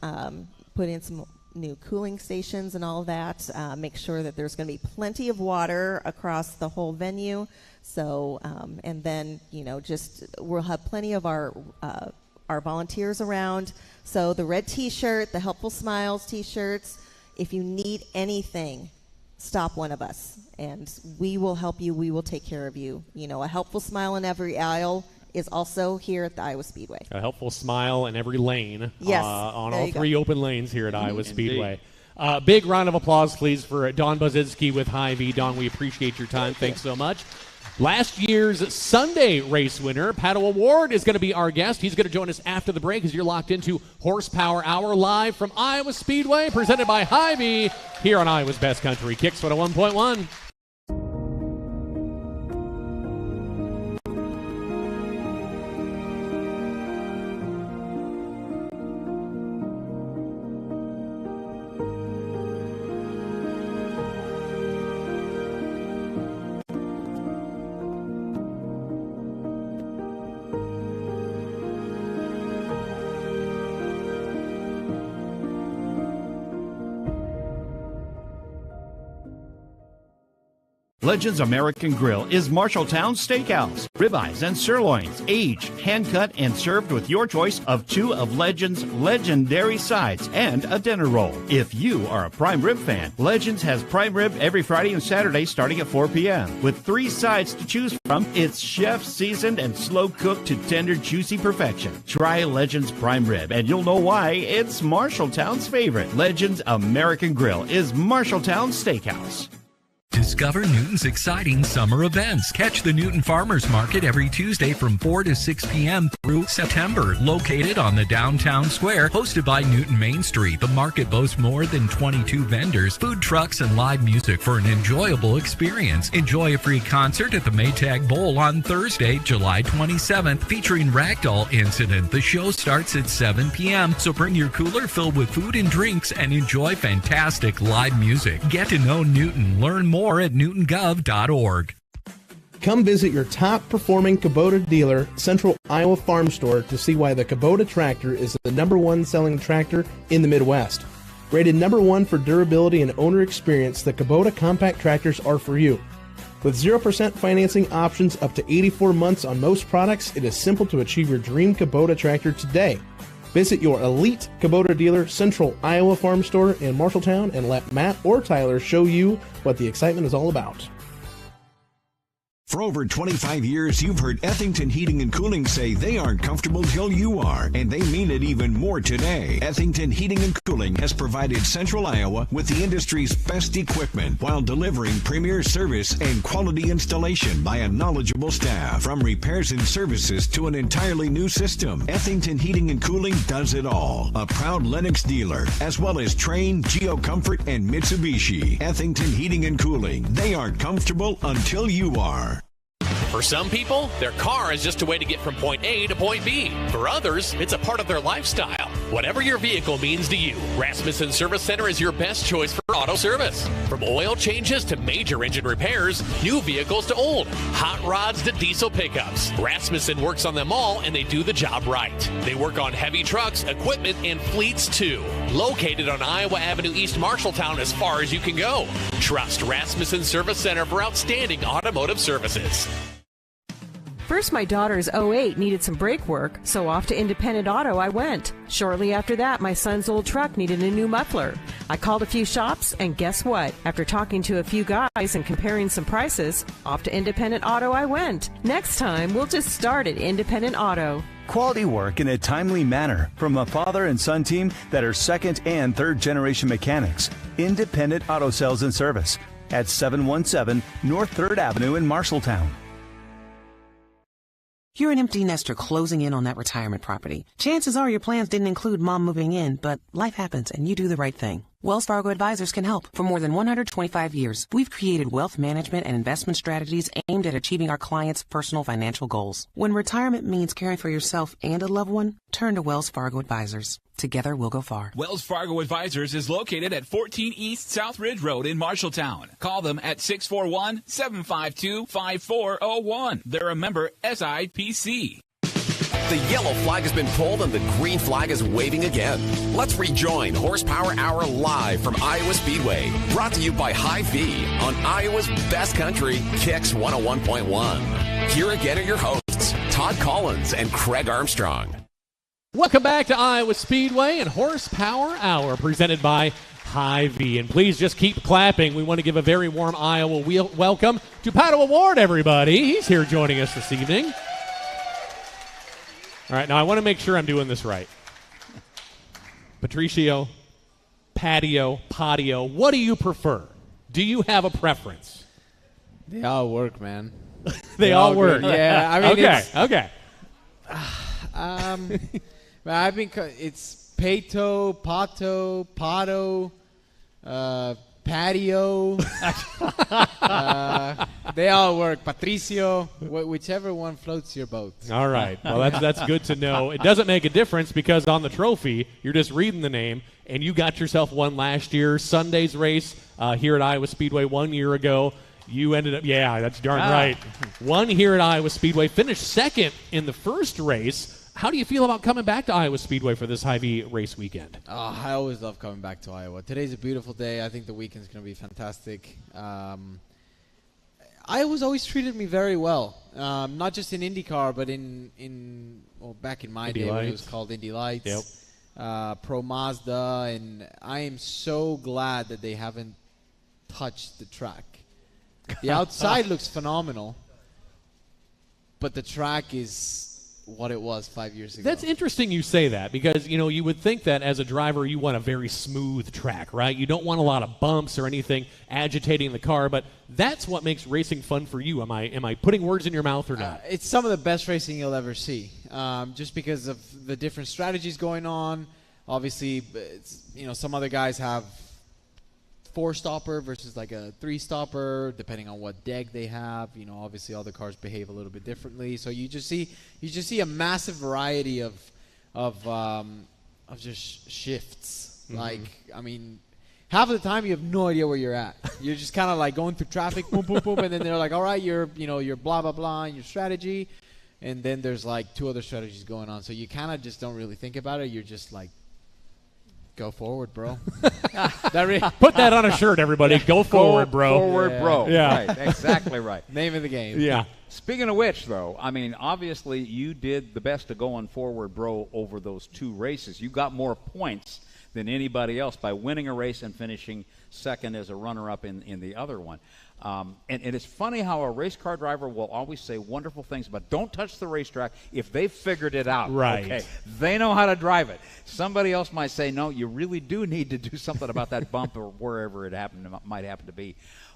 put in some new cooling stations and all of that. Make sure that there's going to be plenty of water across the whole venue. So, and then, we'll have plenty of our volunteers around. So the red T-shirt, the Helpful Smiles T-shirts, if you need anything, stop one of us, and we will help you. We will take care of you. A helpful smile in every aisle is also here at the Iowa Speedway. A helpful smile in every lane. Yes. On all 3 open lanes here at Iowa Speedway. Big round of applause, please, for Dawn Bozitsky with Hy-Vee. Dawn, we appreciate your time. Thanks so much. Last year's Sunday race winner, Pato Award, is going to be our guest. He's going to join us after the break as you're locked into Horsepower Hour live from Iowa Speedway, presented by Hy-Vee here on Iowa's Best Country, Kicks 101.1. Legends American Grill is Marshalltown Steakhouse. Ribeyes and sirloins, aged, hand-cut, and served with your choice of 2 of Legends' legendary sides and a dinner roll. If you are a prime rib fan, Legends has prime rib every Friday and Saturday starting at 4 p.m. With 3 sides to choose from, it's chef-seasoned and slow-cooked to tender, juicy perfection. Try Legends prime rib, and you'll know why it's Marshalltown's favorite. Legends American Grill is Marshalltown Steakhouse. Discover Newton's exciting summer events. Catch the Newton Farmers Market every Tuesday from 4 to 6 p.m. through September. Located on the downtown square, hosted by Newton Main Street. The market boasts more than 22 vendors, food trucks, and live music for an enjoyable experience. Enjoy a free concert at the Maytag Bowl on Thursday, July 27th, featuring Ragdoll Incident. The show starts at 7 p.m., so bring your cooler filled with food and drinks and enjoy fantastic live music. Get to know Newton. Learn more at newtongov.org. Come visit your top performing Kubota dealer, Central Iowa Farm Store, to see why the Kubota tractor is the #1 selling tractor in the Midwest. Rated #1 for durability and owner experience, the Kubota compact tractors are for you. With 0% financing options up to 84 months on most products, it is simple to achieve your dream Kubota tractor today. Visit your elite Kubota dealer, Central Iowa Farm Store in Marshalltown, and let Matt or Tyler show you what the excitement is all about. For over 25 years, you've heard Ethington Heating and Cooling say they aren't comfortable till you are, and they mean it even more today. Ethington Heating and Cooling has provided Central Iowa with the industry's best equipment while delivering premier service and quality installation by a knowledgeable staff. From repairs and services to an entirely new system, Ethington Heating and Cooling does it all. A proud Lennox dealer, as well as Trane, GeoComfort, and Mitsubishi. Ethington Heating and Cooling. They aren't comfortable until you are. For some people, their car is just a way to get from point A to point B. For others, it's a part of their lifestyle. Whatever your vehicle means to you, Rasmussen Service Center is your best choice for auto service. From oil changes to major engine repairs, new vehicles to old, hot rods to diesel pickups, Rasmussen works on them all and they do the job right. They work on heavy trucks, equipment, and fleets too. Located on Iowa Avenue East Marshalltown as far as you can go. Trust Rasmussen Service Center for outstanding automotive services. First, my daughter's 08 needed some brake work, so off to Independent Auto I went. Shortly after that, my son's old truck needed a new muffler. I called a few shops, and guess what? After talking to a few guys and comparing some prices, off to Independent Auto I went. Next time, we'll just start at Independent Auto. Quality work in a timely manner from a father and son team that are second and third generation mechanics. Independent Auto Sales and Service at 717 North 3rd Avenue in Marshalltown. You're an empty nester closing in on that retirement property. Chances are your plans didn't include mom moving in, but life happens and you do the right thing. Wells Fargo Advisors can help. For more than 125 years, we've created wealth management and investment strategies aimed at achieving our clients' personal financial goals. When retirement means caring for yourself and a loved one, turn to Wells Fargo Advisors. Together, we'll go far. Wells Fargo Advisors is located at 14 East South Ridge Road in Marshalltown. Call them at 641-752-5401. They're a member SIPC. The yellow flag has been pulled and the green flag is waving again. Let's rejoin Horsepower Hour live from Iowa Speedway. Brought to you by Hy-Vee on Iowa's best country, Kicks 101.1. Here again are your hosts, Todd Collins and Craig Armstrong. Welcome back to Iowa Speedway and Horsepower Hour presented by Hy-Vee. And please just keep clapping. We want to give a very warm Iowa welcome to Pato Award, everybody. He's here joining us this evening. All right, now I want to make sure I'm doing this right. Patricio, patio, what do you prefer? Do you have a preference? They all work, man. They all work. Yeah, I mean, okay. But I think it's Pato, patio. They all work. Patricio, whichever one floats your boat. All right. Well, that's good to know. It doesn't make a difference because on the trophy, you're just reading the name, and you got yourself one last year. Sunday's race here at Iowa Speedway 1 year ago. You ended up, that's darn right. Won here at Iowa Speedway, finished second in the first race. How do you feel about coming back to Iowa Speedway for this Hy-Vee race weekend? I always love coming back to Iowa. Today's a beautiful day. I think the weekend's going to be fantastic. Iowa's always treated me very well, not just in IndyCar, but back in my Indy day Lights. when it was called Indy Lights, Yep. Pro Mazda, and I am so glad that they haven't touched the track. The outside looks phenomenal, but the track is what it was 5 years ago. That's interesting you say that because, you would think that as a driver you want a very smooth track, right? You don't want a lot of bumps or anything agitating the car, but that's what makes racing fun for you. Am I putting words in your mouth or not? It's some of the best racing you'll ever see, just because of the different strategies going on. Obviously, some other guys have 4-stopper versus like a 3-stopper, depending on what deck they have. Obviously all the cars behave a little bit differently. So you just see a massive variety of just shifts. Mm-hmm. Half of the time you have no idea where you're at. You're just kind of like going through traffic, boom, boom, boom, and then they're like, all right, you're blah blah blah in your strategy, and then there's like 2 other strategies going on. So you kind of just don't really think about it. You're just like, go forward, bro. Put that on a shirt, everybody. Go forward, bro. Forward, bro. Yeah. Right. Exactly right. Name of the game. Yeah. Speaking of which, though, obviously you did the best of going forward, bro, over those 2 races. You got more points than anybody else by winning a race and finishing second as a runner-up in the other one. And it's funny how a race car driver will always say wonderful things, but don't touch the racetrack if they've figured it out. Right. Okay. They know how to drive it. Somebody else might say, no, you really do need to do something about that bump or wherever it might happen to be.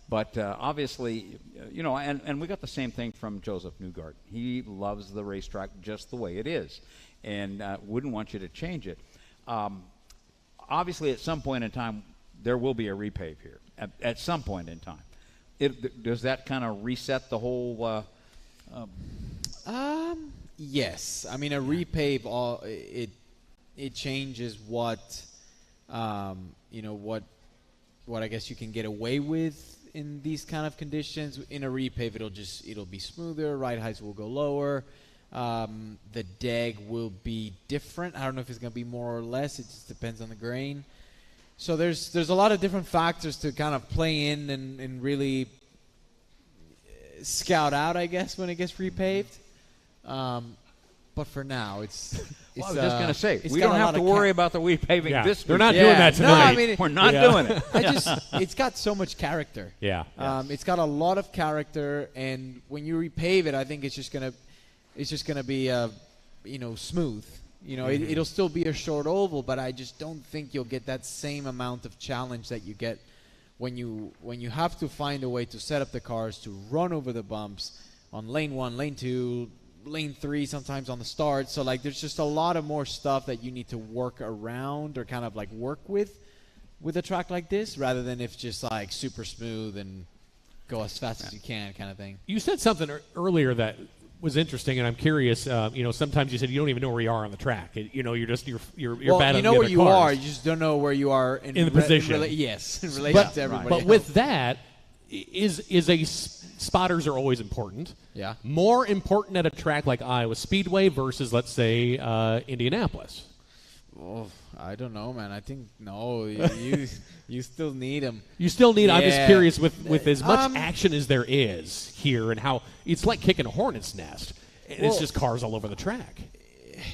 But obviously, and we got the same thing from Josef Newgarden. He loves the racetrack just the way it is and wouldn't want you to change it. Obviously, at some point in time, there will be a repave here. At some point in time. Does that kind of reset the whole? Yes. A repave, it changes what I guess you can get away with in these kind of conditions. In a repave, it'll be smoother. Ride heights will go lower. The deck will be different. I don't know if it's going to be more or less. It just depends on the grain. So there's a lot of different factors to kind of play in and really scout out, I guess, when it gets repaved. But for now, it's well, I was just going to say, we don't have to worry about the repaving this week. They're not doing that tonight. No, we're not doing it. It's got so much character. Yeah. It's got a lot of character, and when you repave it, I think it's just going to be smooth. It'll still be a short oval, but I just don't think you'll get that same amount of challenge that you get when you have to find a way to set up the cars to run over the bumps on lane 1, lane 2, lane 3, sometimes on the start. So there's just a lot of more stuff that you need to work around or kind of work with a track like this, rather than if just super smooth and go as fast as you can kind of thing. You said something earlier that was interesting, and I'm curious. Sometimes you said you don't even know where you are on the track. You're just you're bad. You know where you are. You just don't know where you are in the position. in relation to everybody. But with that, spotters are always important. Yeah. More important at a track like Iowa Speedway versus, let's say, Indianapolis. Oh, I don't know, man. I think no. You still need them. You still need. Yeah. I'm just curious with as much action as there is here, and how it's like kicking a hornet's nest. And it's just cars all over the track.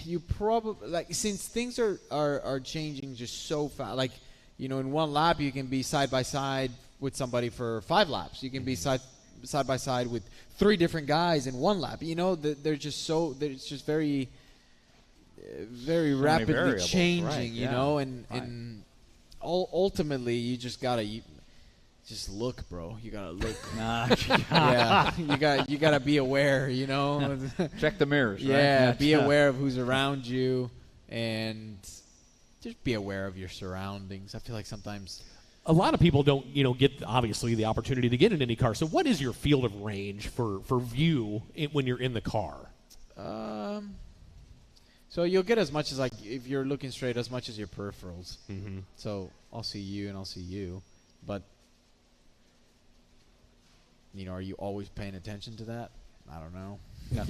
You probably since things are changing just so fast. In one lap you can be side by side with somebody for 5 laps. You can be side by side with 3 different guys in 1 lap. They're just very rapidly changing, right, and ultimately you just gotta just look, bro. You gotta look. Yeah, you gotta be aware, Check the mirrors. Yeah, right? Be aware of who's around you, and just be aware of your surroundings. I feel like sometimes a lot of people don't, get obviously the opportunity to get in any car. So what is your field of range for view when you're in the car? So you'll get as much as if you're looking straight, as much as your peripherals. Mm-hmm. So I'll see you and I'll see you, but are you always paying attention to that? I don't know. No.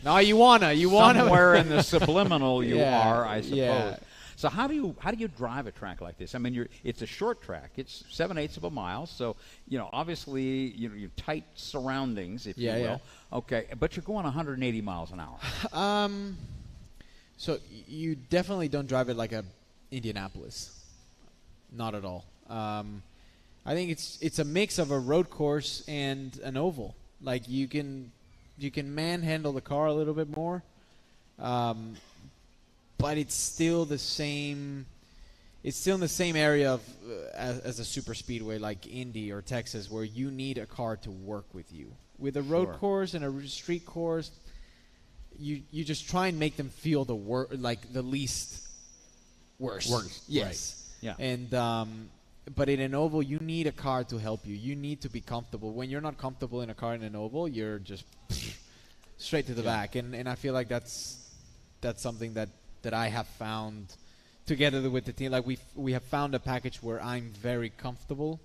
No, you wanna somewhere in the subliminal you are, I suppose. Yeah. So how do you drive a track like this? It's a short track. It's 7/8 of a mile. So obviously you're tight surroundings, if you will. Yeah. Okay, but you're going 180 miles an hour. So you definitely don't drive it like a Indianapolis. Not at all. I think it's a mix of a road course and an oval. You can manhandle the car a little bit more. but it's still the same. It's still in the same area of as a super speedway like Indy or Texas, where you need a car to work with you. With a road course and a street course, you just try and make them feel the least worst. Yes. Right. Yeah. And but in an oval, you need a car to help you. You need to be comfortable. When you're not comfortable in a car in an oval, you're just straight to the back. And I feel like that's something that I have found together with the team. Like we have found a package where I'm very comfortable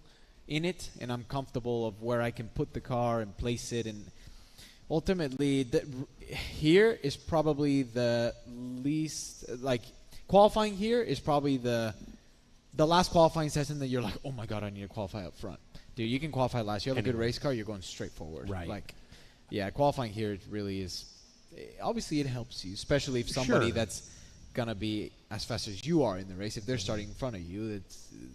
in it, and I'm comfortable of where I can put the car and place it. And ultimately, here is probably the least, like, qualifying here is probably the last qualifying session that you're like, oh my God, I need to qualify up front. Dude, you can qualify last. You have a good race car, you're going straight forward. Right. Like, yeah, qualifying here really is, obviously it helps you, especially if somebody that's going to be as fast as you are in the race. If they're starting in front of you,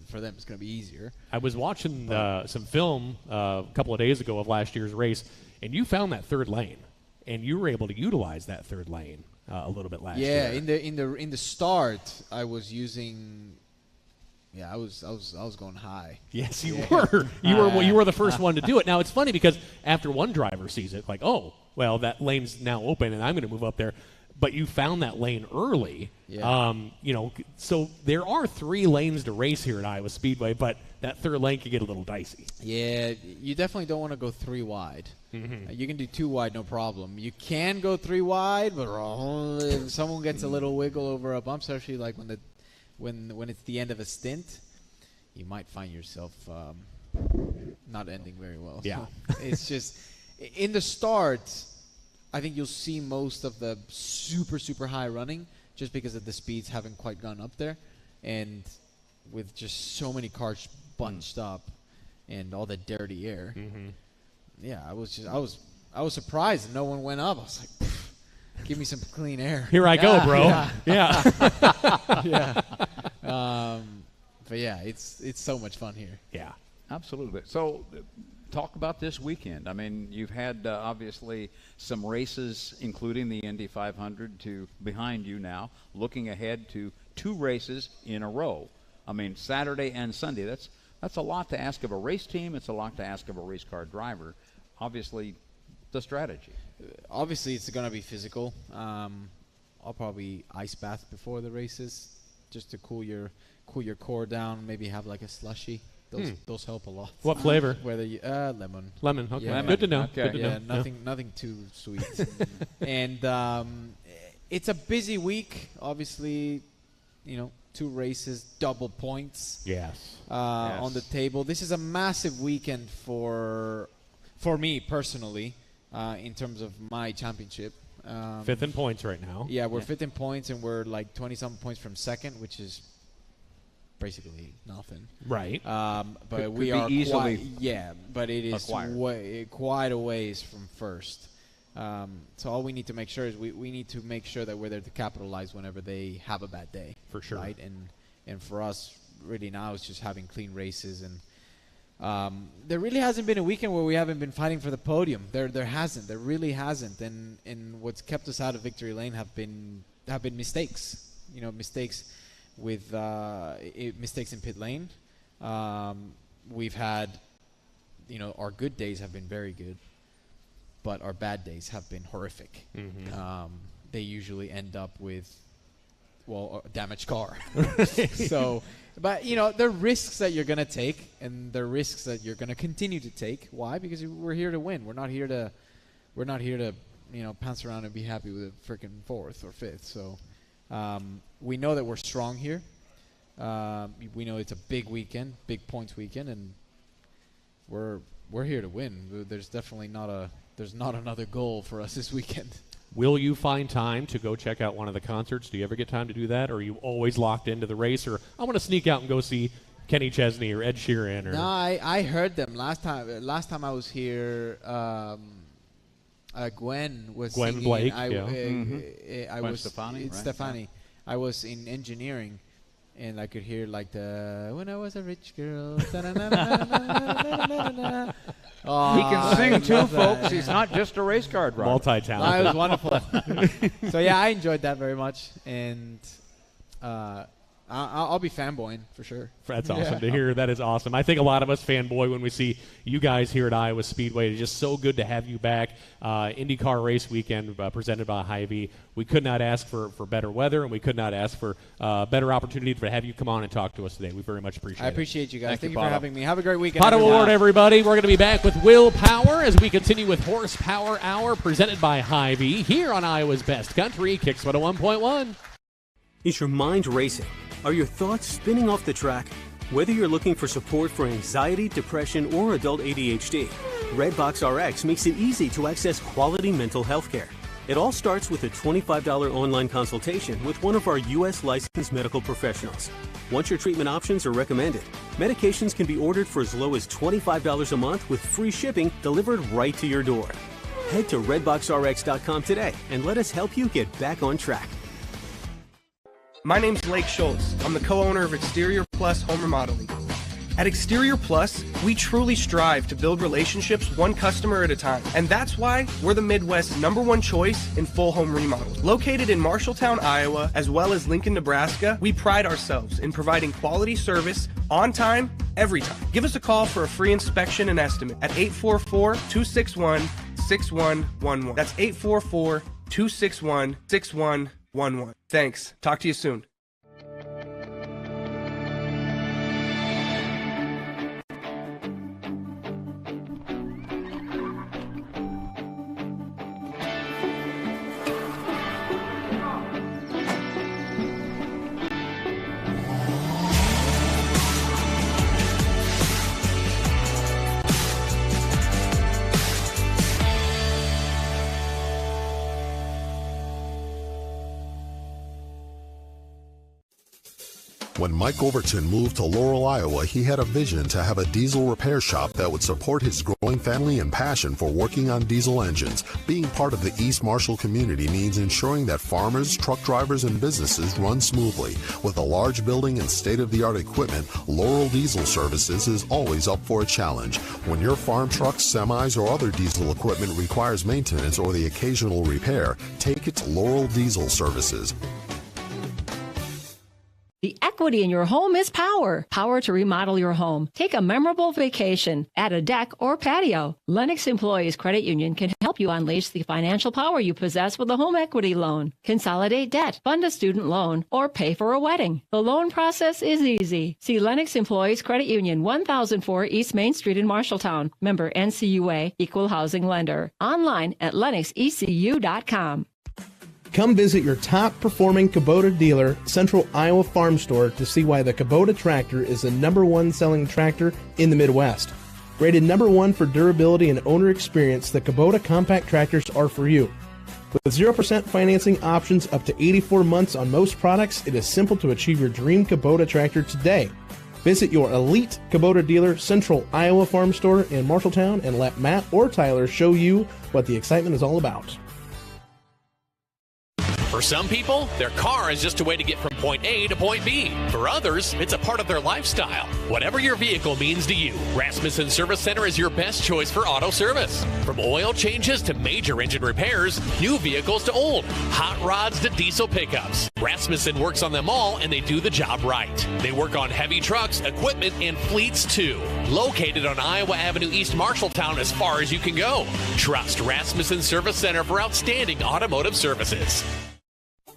for them it's going to be easier. I was watching some film a couple of days ago of last year's race, and you found that third lane, and you were able to utilize that third lane a little bit last year. Yeah, in the start, I was using. Yeah, I was going high. Yes, you were. You were the first one to do it. Now it's funny because after one driver sees it, like, oh, well, that lane's now open, and I'm going to move up there. But you found that lane early. Yeah. So there are 3 lanes to race here at Iowa Speedway, but that third lane can get a little dicey. Yeah, you definitely don't want to go 3 wide. Mm-hmm. You can do 2 wide, no problem. You can go 3 wide, but only if someone gets a little wiggle over a bump, especially like when it's the end of a stint, you might find yourself not ending very well. Yeah. So it's just in the start, I think you'll see most of the super, super high running just because of the speeds haven't quite gone up there. And with just so many cars bunched up and all the dirty air. Mm-hmm. Yeah, I was surprised that no one went up. I was like, give me some clean air. Here I go, bro. Yeah. Yeah. But yeah, it's so much fun here. Yeah. Absolutely. So talk about this weekend. I mean, you've had obviously some races, including the Indy 500, behind you now, looking ahead to 2 races in a row. I mean, Saturday and Sunday. That's a lot to ask of a race team. It's a lot to ask of a race car driver. Obviously, the strategy. Obviously, it's going to be physical. I'll probably ice bath before the races just to cool your core down. Maybe have like a slushy. Those help a lot. What flavor? Whether you lemon. Lemon. Okay. Yeah, Good to know. Okay. Good to Yeah, know. nothing too sweet. And it's a busy week. Obviously, 2 races, double points. Yes. On the table. This is a massive weekend for me personally, in terms of my championship. 5th in points right now. Yeah, we're 5th in points, and we're like 20-something points from 2nd, which is basically nothing. Right. But we are easily. But it is quite a ways from 1st. So all we need to make sure is we need to make sure that we're there to capitalize whenever they have a bad day. For sure. Right. And for us, really now it's just having clean races, and there really hasn't been a weekend where we haven't been fighting for the podium. There hasn't. There really hasn't. And what's kept us out of victory lane have been mistakes. Mistakes with mistakes in pit lane. We've had, our good days have been very good, but our bad days have been horrific. Mm-hmm. They usually end up with, a damaged car. So, but there are risks that you're going to take, and there are risks that you're going to continue to take. Why? Because we're here to win. We're not here to pounce around and be happy with a freaking 4th or 5th. So, we know that we're strong here. We know it's a big weekend, big points weekend, and we're here to win. There's definitely not another goal for us this weekend. Will you find time to go check out one of the concerts? Do you ever get time to do that, or are you always locked into the race? Or I want to sneak out and go see Kenny Chesney or Ed Sheeran? Or no, I heard them last time I was here. Gwen was singing. Blake. I Gwen was Stefani, it's right? Stefani. I was in engineering, and I could hear like the "When I Was a Rich Girl." Oh, he can sing too, that. folks. He's not just a race car driver. Multi-talented. It was wonderful. So yeah, I enjoyed that very much, and I'll be fanboying for sure. That's awesome to hear. That is awesome. I think a lot of us fanboy when we see you guys here at Iowa Speedway. It's just so good to have you back. IndyCar Race Weekend presented by Hy-Vee. We could not ask for better weather, and we could not ask for better opportunity to have you come on and talk to us today. We very much appreciate it. I appreciate you guys. Thank you for Pato. having me. Have a great weekend. Pato Award, everybody. We're going to be back with Will Power as we continue with Horsepower Hour presented by Hy-Vee here on Iowa's Best Country, Kicks 101.1. Is your mind racing? Are your thoughts spinning off the track? Whether you're looking for support for anxiety, depression, or adult ADHD, Redbox RX makes it easy to access quality mental health care. It all starts with a $25 online consultation with one of our U.S. licensed medical professionals. Once your treatment options are recommended, medications can be ordered for as low as $25 a month with free shipping delivered right to your door. Head to redboxrx.com today and let us help you get back on track. My name's Blake Schultz. I'm the co-owner of Exterior Plus Home Remodeling. At Exterior Plus, we truly strive to build relationships one customer at a time. And that's why we're the Midwest's #1 choice in full home remodels. Located in Marshalltown, Iowa, as well as Lincoln, Nebraska, we pride ourselves in providing quality service on time, every time. Give us a call for a free inspection and estimate at 844-261-6111. That's 844-261-6111. Thanks. Talk to you soon. When Mike Overton moved to Laurel, Iowa, he had a vision to have a diesel repair shop that would support his growing family and passion for working on diesel engines. Being part of the East Marshall community means ensuring that farmers, truck drivers, and businesses run smoothly. With a large building and state-of-the-art equipment, Laurel Diesel Services is always up for a challenge. When your farm trucks, semis, or other diesel equipment requires maintenance or the occasional repair, take it to Laurel Diesel Services. The equity in your home is power. Power to remodel your home. Take a memorable vacation. Add a deck or patio. Lennox Employees Credit Union can help you unleash the financial power you possess with a home equity loan. Consolidate debt, fund a student loan, or pay for a wedding. The loan process is easy. See Lennox Employees Credit Union, 1004 East Main Street in Marshalltown. Member NCUA, Equal Housing Lender. Online at lennoxecu.com. Come visit your top-performing Kubota dealer, Central Iowa Farm Store, to see why the Kubota tractor is the #1 selling tractor in the Midwest. Rated #1 for durability and owner experience, the Kubota compact tractors are for you. With 0% financing options up to 84 months on most products, it is simple to achieve your dream Kubota tractor today. Visit your elite Kubota dealer, Central Iowa Farm Store in Marshalltown, and let Matt or Tyler show you what the excitement is all about. For some people, their car is just a way to get from point A to point B. For others, it's a part of their lifestyle. Whatever your vehicle means to you, Rasmussen Service Center is your best choice for auto service. From oil changes to major engine repairs, new vehicles to old, hot rods to diesel pickups, Rasmussen works on them all and they do the job right. They work on heavy trucks, equipment, and fleets too. Located on Iowa Avenue East Marshalltown as far as you can go. Trust Rasmussen Service Center for outstanding automotive services.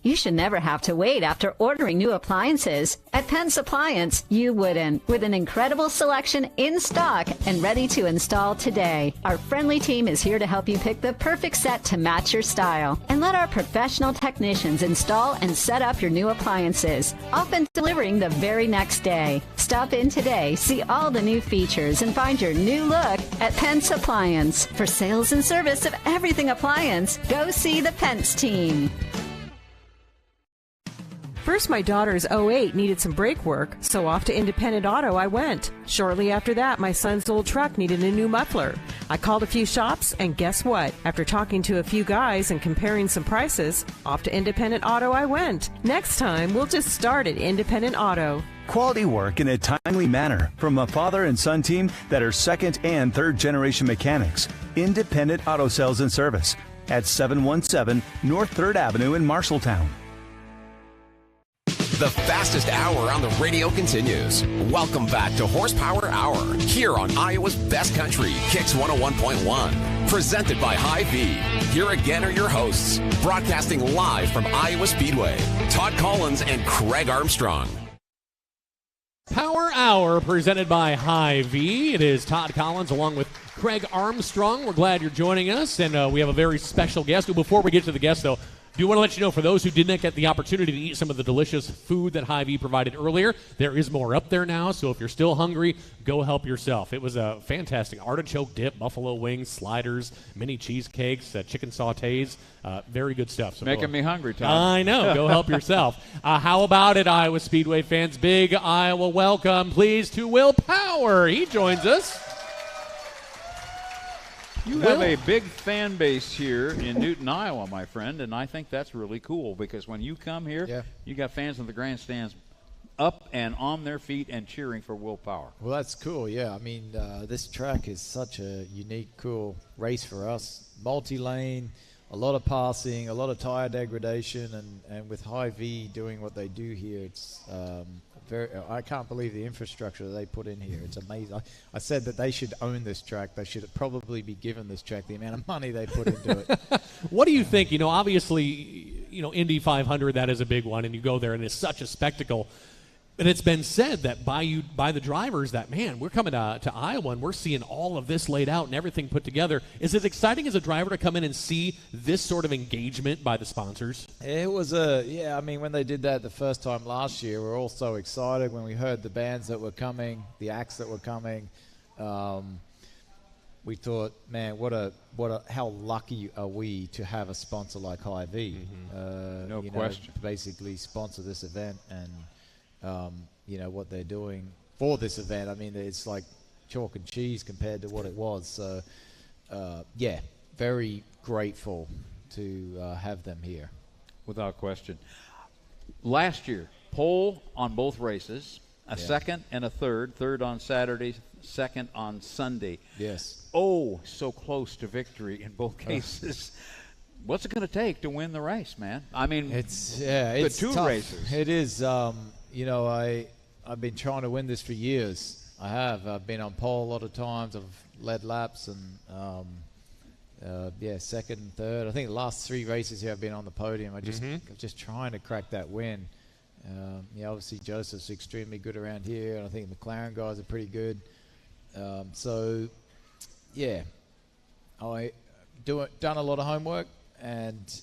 You should never have to wait after ordering new appliances. At Penske Appliance, you wouldn't. With an incredible selection in stock and ready to install today. Our friendly team is here to help you pick the perfect set to match your style. And let our professional technicians install and set up your new appliances, often delivering the very next day. Stop in today, see all the new features, and find your new look at Penske Appliance. For sales and service of everything appliance, go see the Penske team. First, my daughter's 08 needed some brake work, so off to Independent Auto I went. Shortly after that, my son's old truck needed a new muffler. I called a few shops, and guess what? After talking to a few guys and comparing some prices, off to Independent Auto I went. Next time, we'll just start at Independent Auto. Quality work in a timely manner from a father and son team that are second and third generation mechanics. Independent Auto Sales and Service at 717 North 3rd Avenue in Marshalltown. The fastest hour on the radio continues. Welcome back to Horsepower Hour here on Iowa's Best Country, Kicks 101.1. Presented by Hy-Vee. Here again are your hosts, broadcasting live from Iowa Speedway, Todd Collins and Craig Armstrong. Power Hour presented by Hy-Vee. It is Todd Collins along with Craig Armstrong. We're glad you're joining us, and we have a very special guest. Before we get to the guest, though, do want to let you know, for those who did not get the opportunity to eat some of the delicious food that Hy-Vee provided earlier, there is more up there now, so if you're still hungry, go help yourself. It was a fantastic artichoke dip, buffalo wings, sliders, mini cheesecakes, chicken sautés, very good stuff. So making me hungry, Tom. I know. Go help yourself. How about it, Iowa Speedway fans? Big Iowa welcome, please, to Will Power. He joins us. You have a big fan base here in Newton, Iowa, my friend, and I think that's really cool because when you come here, you got fans in the grandstands up and on their feet and cheering for Will Power. Well, that's cool, yeah. I mean, this track is such a unique, cool race for us. Multi-lane, a lot of passing, a lot of tire degradation, and with Hy-Vee doing what they do here, it's I can't believe the infrastructure that they put in here. It's amazing. I said that they should own this track. They should probably be given this track, the amount of money they put into it. What do you think? Obviously, Indy 500, that is a big one, and you go there, and it's such a spectacle. And it's been said that by the drivers that, man, we're coming to Iowa and we're seeing all of this laid out and everything put together. Is it exciting as a driver to come in and see this sort of engagement by the sponsors? It was I mean, when they did that the first time last year, we were all so excited when we heard the bands that were coming, the acts that were coming. We thought, man, how lucky are we to have a sponsor like Hy-Vee? No question. Basically sponsor this event and what they're doing for this event. I mean, it's like chalk and cheese compared to what it was. So, very grateful to have them here. Without question. Last year, pole on both races, a second and a third on Saturday, second on Sunday. Yes. Oh, so close to victory in both cases. What's it going to take to win the race, man? I mean, it's two tough. races. It is. I've been trying to win this for years. I have. I've been on pole a lot of times. I've led laps and second and third. I think the last three races here I've been on the podium. I'm just trying to crack that win. Obviously Josef's extremely good around here, and I think the McLaren guys are pretty good. I done a lot of homework and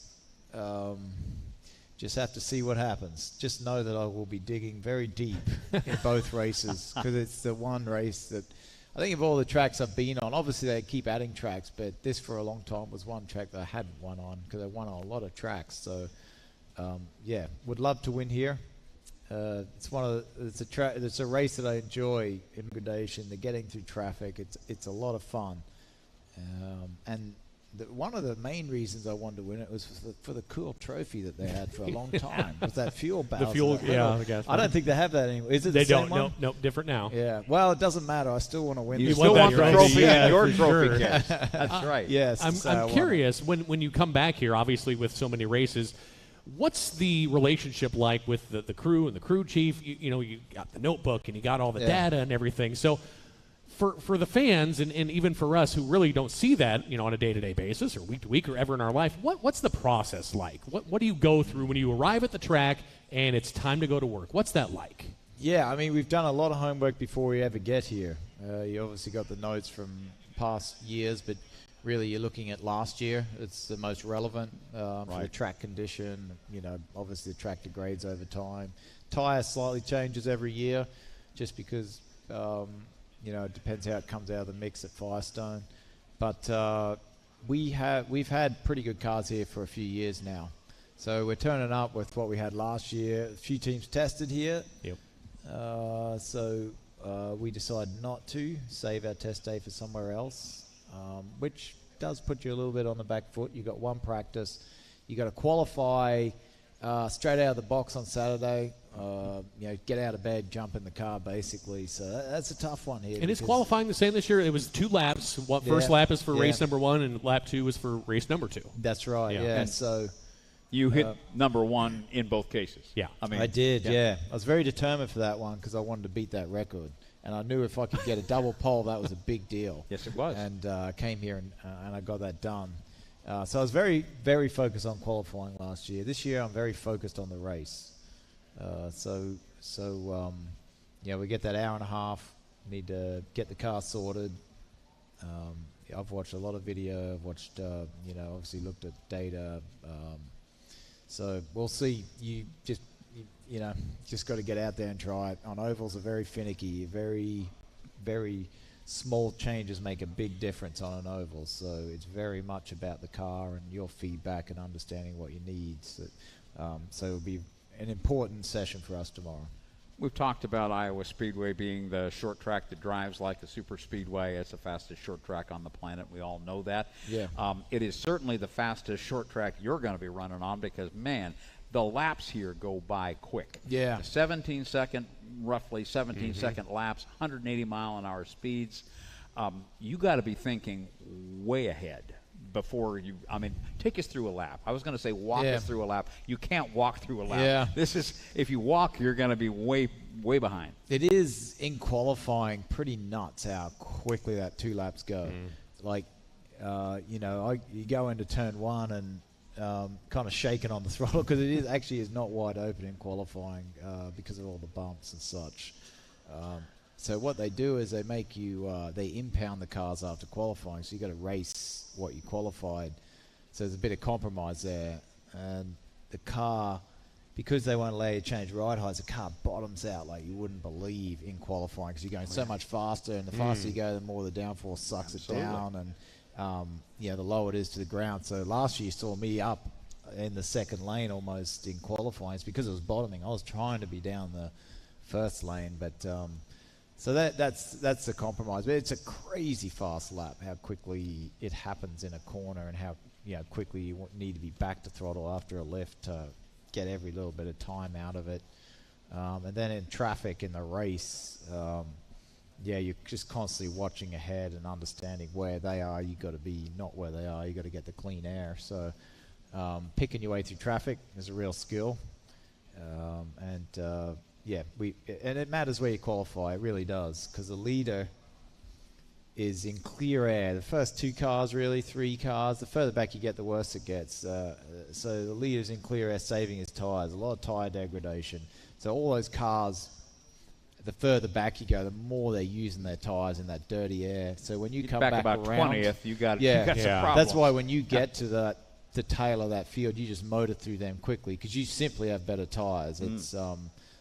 just have to see what happens. Just know that I will be digging very deep in both races because it's the one race that I think of all the tracks I've been on. Obviously, they keep adding tracks, but this for a long time was one track that I hadn't won on because I won on a lot of tracks. So, would love to win here. It's a race that I enjoy in gradation. The getting through traffic. It's a lot of fun, and one of the main reasons I wanted to win it was for the cool trophy that they had for a long time. Was that fuel barrel? The fuel, the gas. I don't think they have that anymore. Is it they the same don't. one? No, different now. Yeah. Well, it doesn't matter. I still want to win. You this. still want the trophy in your for trophy sure. case. That's right. Yes. I'm curious, when you come back here, obviously with so many races, what's the relationship like with the crew and the crew chief? You got the notebook and you got all the data and everything. So for the fans and even for us who really don't see that, on a day-to-day basis or week to week or ever in our life, what's the process like? What do you go through when you arrive at the track and it's time to go to work? What's that like? Yeah, I mean, we've done a lot of homework before we ever get here. You obviously got the notes from past years, but really you're looking at last year. It's the most relevant for the track condition. Obviously the track degrades over time. Tire slightly changes every year just because it depends how it comes out of the mix at Firestone. But we've had pretty good cars here for a few years now. So we're turning up with what we had last year. A few teams tested here. Yep. So we decided not to save our test day for somewhere else. which does put you a little bit on the back foot. You got one practice. You got to qualify straight out of the box on Saturday. Get out of bed, jump in the car, basically. So that's a tough one here. And is qualifying the same this year? It was 2 laps. First lap is for race number 1, and lap 2 is for race number 2. That's right. Yeah. And so you hit number 1 in both cases. Yeah. I did. Yeah. I was very determined for that one because I wanted to beat that record. And I knew if I could get a double pole, that was a big deal. Yes, it was. And I came here and I got that done. So I was very, very focused on qualifying last year. This year, I'm very focused on the race. We get that hour and a half. Need to get the car sorted. I've watched a lot of video. I've watched, obviously looked at data. So we'll see. You just got to get out there and try it. On ovals are very finicky. Very, very small changes make a big difference on an oval. So it's very much about the car and your feedback and understanding what you need. So it'll be an important session for us tomorrow. We've talked about Iowa Speedway being the short track that drives like a super speedway. It's the fastest short track on the planet. We all know that. Yeah. It is certainly the fastest short track you're going to be running on because, man, the laps here go by quick. Yeah. 17-second laps, 180-mile-an-hour speeds. You got to be thinking way ahead before you, take us through a lap. I was going to say walk us through a lap. You can't walk through a lap. Yeah. If you walk, you're going to be way, way behind. It is, in qualifying, pretty nuts how quickly that 2 laps go. You go into turn 1 and kind of shaking on the throttle because it is not wide open in qualifying because of all the bumps and such. So what they do is they make you, they impound the cars after qualifying, so you got to race what you qualified. So there's a bit of compromise there. And the car, because they won't allow you to change ride heights, the car bottoms out like you wouldn't believe in qualifying because you're going so much faster, and the faster you go, the more the downforce sucks it down, and the lower it is to the ground. So last year you saw me up in the second lane almost in qualifying. It's because it was bottoming. I was trying to be down the first lane, but so that's the compromise. But it's a crazy fast lap, how quickly it happens in a corner and how quickly you need to be back to throttle after a lift to get every little bit of time out of it. And then in traffic in the race, you're just constantly watching ahead and understanding where they are. You got to be not where they are. You got to get the clean air. So picking your way through traffic is a real skill. And it matters where you qualify. It really does, because the leader is in clear air. The first 2 cars, really 3 cars. The further back you get, the worse it gets. So the leader's in clear air, saving his tires. A lot of tire degradation. So all those cars, the further back you go, the more they're using their tires in that dirty air. So when you come back about around, 20th, you got some problems. That's why when you get to the tail of that field, you just motor through them quickly because you simply have better tires. It's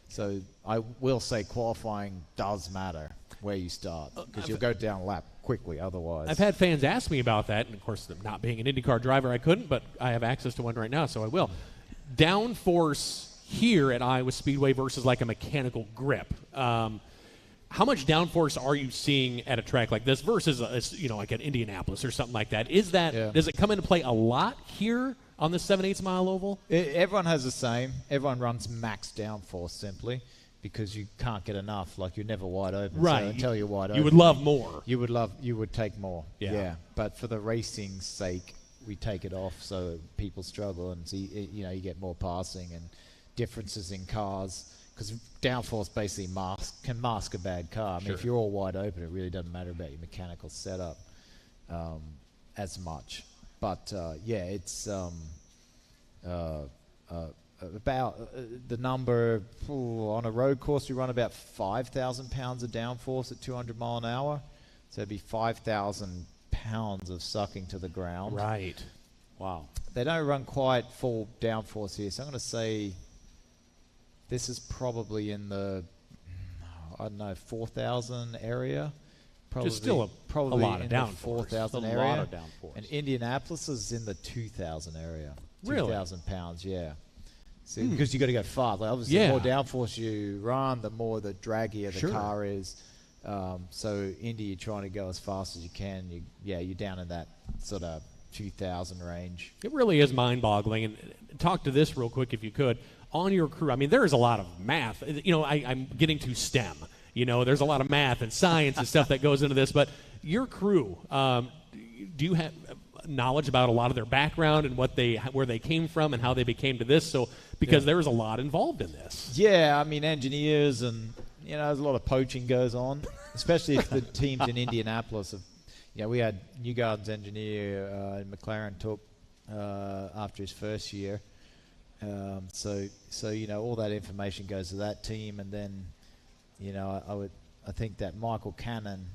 so I will say qualifying does matter where you start because you'll go down a lap quickly otherwise. I've had fans ask me about that, and of course, not being an IndyCar driver, I couldn't, but I have access to one right now, so I will. Downforce here at Iowa Speedway versus like a mechanical grip. How much downforce are you seeing at a track like this versus like at Indianapolis or something like that? Does it come into play a lot here on the 7/8 mile oval? Everyone has the same. Everyone runs max downforce simply because you can't get enough. Like you're never wide open. Right. So until you're wide open, you would love more. You would take more. Yeah. But for the racing's sake, we take it off so people struggle and see. You get more passing and differences in cars. Because downforce basically can mask a bad car. I mean, if you're all wide open, it really doesn't matter about your mechanical setup as much. But it's about the number on a road course. We run about 5,000 pounds of downforce at 200 mile an hour, so it'd be 5,000 pounds of sucking to the ground. Right. Wow. They don't run quite full downforce here, so I'm going to say. This is probably in the, 4,000 area. Probably, just still a lot of downforce. 4,000 area. A lot of downforce. And Indianapolis is in the 2,000 area. Really? 2,000 pounds, yeah. So, because you got to go fast. Like obviously, the more downforce you run, the more the draggier the car is. So Indy, you're trying to go as fast as you can. You're down in that sort of 2,000 range. It really is mind-boggling. And talk to this real quick if you could. On your crew, I mean, there is a lot of math. I'm getting to STEM. There's a lot of math and science and stuff that goes into this. But your crew, do you have knowledge about a lot of their background and where they came from and how they became to this? So because there is a lot involved in this. Yeah, I mean, engineers and there's a lot of poaching goes on, especially if the teams in Indianapolis have. We had Newgarden's engineer McLaren took after his first year. So all that information goes to that team, and then I think that Michael Cannon,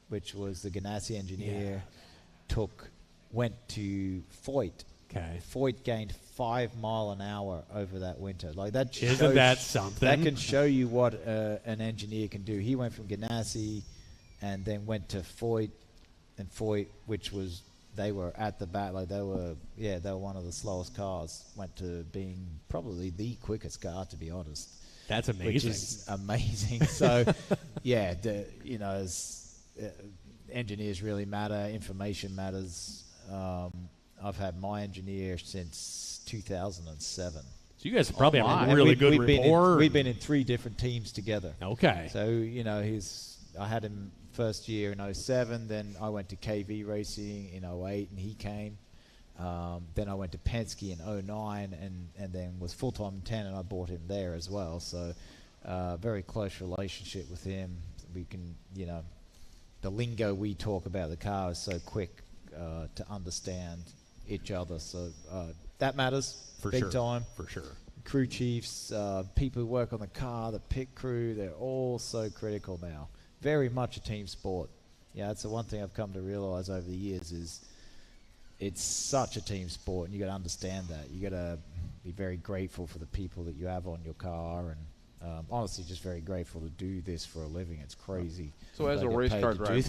which was the Ganassi engineer, went to Foyt. Okay. Foyt gained 5 miles an hour over that winter. Like that. Isn't that something? That can show you what an engineer can do. He went from Ganassi, and then went to Foyt, and Foyt, which was. They were at the back, like they were one of the slowest cars. Went to being probably the quickest car, to be honest. That's amazing. Which is amazing. So, engineers really matter. Information matters. I've had my engineer since 2007. So you guys probably have a really good rapport. We've been in 3 different teams together. Okay. So I had him first year in 07, then I went to KV Racing in 08, and he came. Then I went to Penske in 09, and then was full-time in 10, and I bought him there as well. So very close relationship with him. We can, the lingo we talk about the car is so quick to understand each other. So that matters big time. For sure. Crew chiefs, people who work on the car, the pit crew, they're all so critical now. Very much a team sport. Yeah, that's the one thing I've come to realize over the years is it's such a team sport, and you got to understand that. You got to be very grateful for the people that you have on your car, and honestly, just very grateful to do this for a living. It's crazy. So as a race car driver,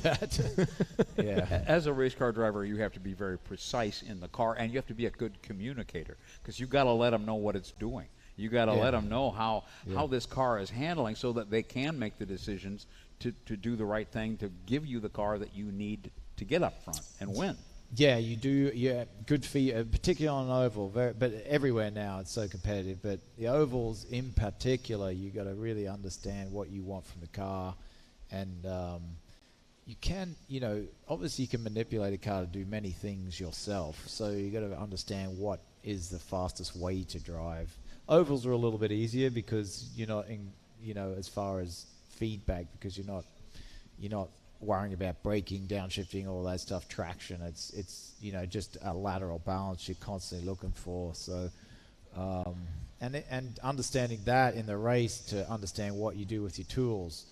as a race car driver, you have to be very precise in the car, and you have to be a good communicator because you got to let them know what it's doing. You got to let them know how this car is handling, so that they can make the decisions to do the right thing, to give you the car that you need to get up front and win. Yeah, you do. Yeah, good feet, particularly on an oval. But everywhere now it's so competitive. But the ovals in particular, you got to really understand what you want from the car, and you can, obviously you can manipulate a car to do many things yourself. So you got to understand what is the fastest way to drive. Ovals are a little bit easier because you're not in, as far as feedback, because you're not worrying about braking, downshifting, all that stuff, traction. It's just a lateral balance you're constantly looking for. So and understanding that in the race, to understand what you do with your tools.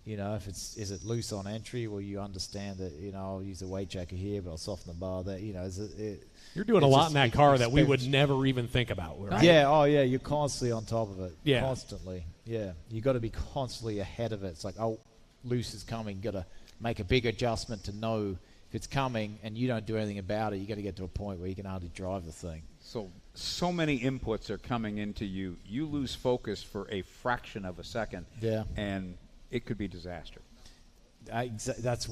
Is it loose on entry? Well, you understand that, I'll use a weight jacket here, but I'll soften the bar there. You're doing a lot in that car that we would never even think about. Right? Yeah, you're constantly on top of it. Yeah. Constantly. Yeah. You got to be constantly ahead of it. It's like, loose is coming. Got to make a big adjustment to know if it's coming, and you don't do anything about it. You got to get to a point where you can hardly drive the thing. So many inputs are coming into you. You lose focus for a fraction of a second. Yeah. And it could be disaster. That's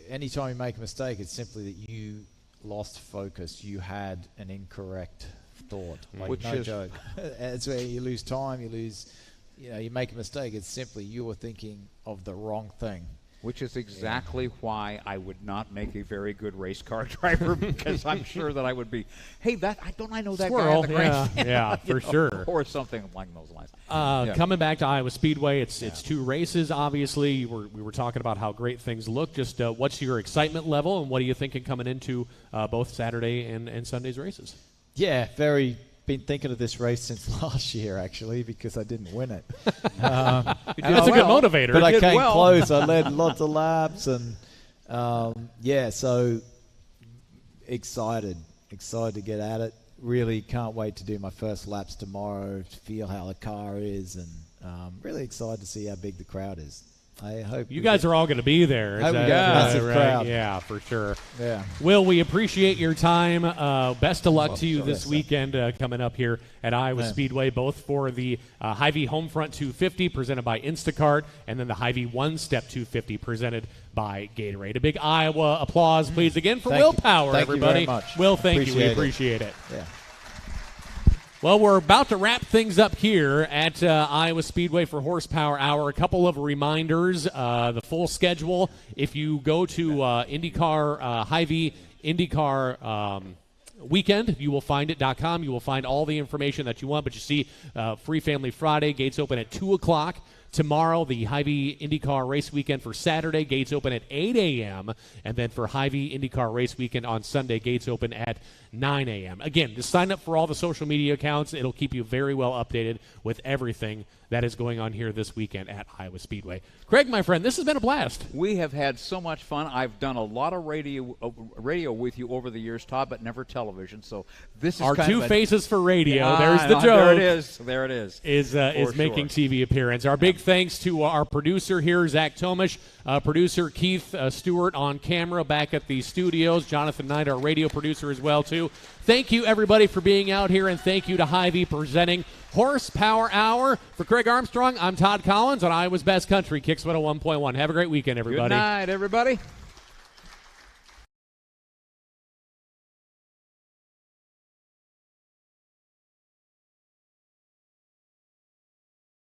anytime you make a mistake, it's simply that you lost focus. You had an incorrect thought. No joke. It's where you lose time. You lose. You make a mistake. It's simply you were thinking of the wrong thing. Which is exactly why I would not make a very good race car driver, because I'm sure that I would be, hey, I know that Squirrel. guy at the grandstand? Yeah, for sure. Or something along those lines. Coming back to Iowa Speedway, it's 2 races, obviously. We were talking about how great things look. Just what's your excitement level, and what are you thinking coming into both Saturday and Sunday's races? Yeah, been thinking of this race since last year, actually, because I didn't win it. That's a good motivator. But I came close. I led lots of laps, and so excited to get at it. Really can't wait to do my first laps tomorrow, to feel how the car is, and really excited to see how big the crowd is. I hope you guys are all going to be there. Hope we get a massive crowd. Yeah, for sure. Yeah. Will, we appreciate your time. Best of luck to you this weekend coming up here at Iowa Speedway, both for the Hy-Vee Homefront 250 presented by Instacart, and then the Hy-Vee One Step 250 presented by Gatorade. A big Iowa applause, please, again for Will Power, Thank everybody. you very much. Will, thank you. We appreciate it. Yeah. Well, we're about to wrap things up here at Iowa Speedway for Horsepower Hour. A couple of reminders. The full schedule, if you go to IndyCar, Hy-Vee INDYCAR Weekend, you will find it.com. You will find all the information that you want, but you see Free Family Friday, gates open at 2 o'clock. Tomorrow, the Hy-Vee INDYCAR Race Weekend for Saturday, gates open at 8 a.m. And then for Hy-Vee INDYCAR Race Weekend on Sunday, gates open at 9 a.m. Again, just sign up for all the social media accounts. It'll keep you very well updated with everything that is going on here this weekend at Iowa Speedway. Craig, my friend, this has been a blast. We have had so much fun. I've done a lot of radio with you over the years, Todd, but never television. So this is our kind two of faces for radio. Yeah, There's the joke. There it is. There it is. Is making TV appearance. Our big thanks to our producer here, Zach Tomish, producer Keith Stewart on camera back at the studios, Jonathan Knight, our radio producer as well too. Thank you everybody for being out here, and thank you to Hy-Vee presenting Horsepower Hour. For Craig Armstrong, I'm Todd Collins on Iowa's Best Country, Kicks 101.1. Have a great weekend, everybody. Good night, everybody.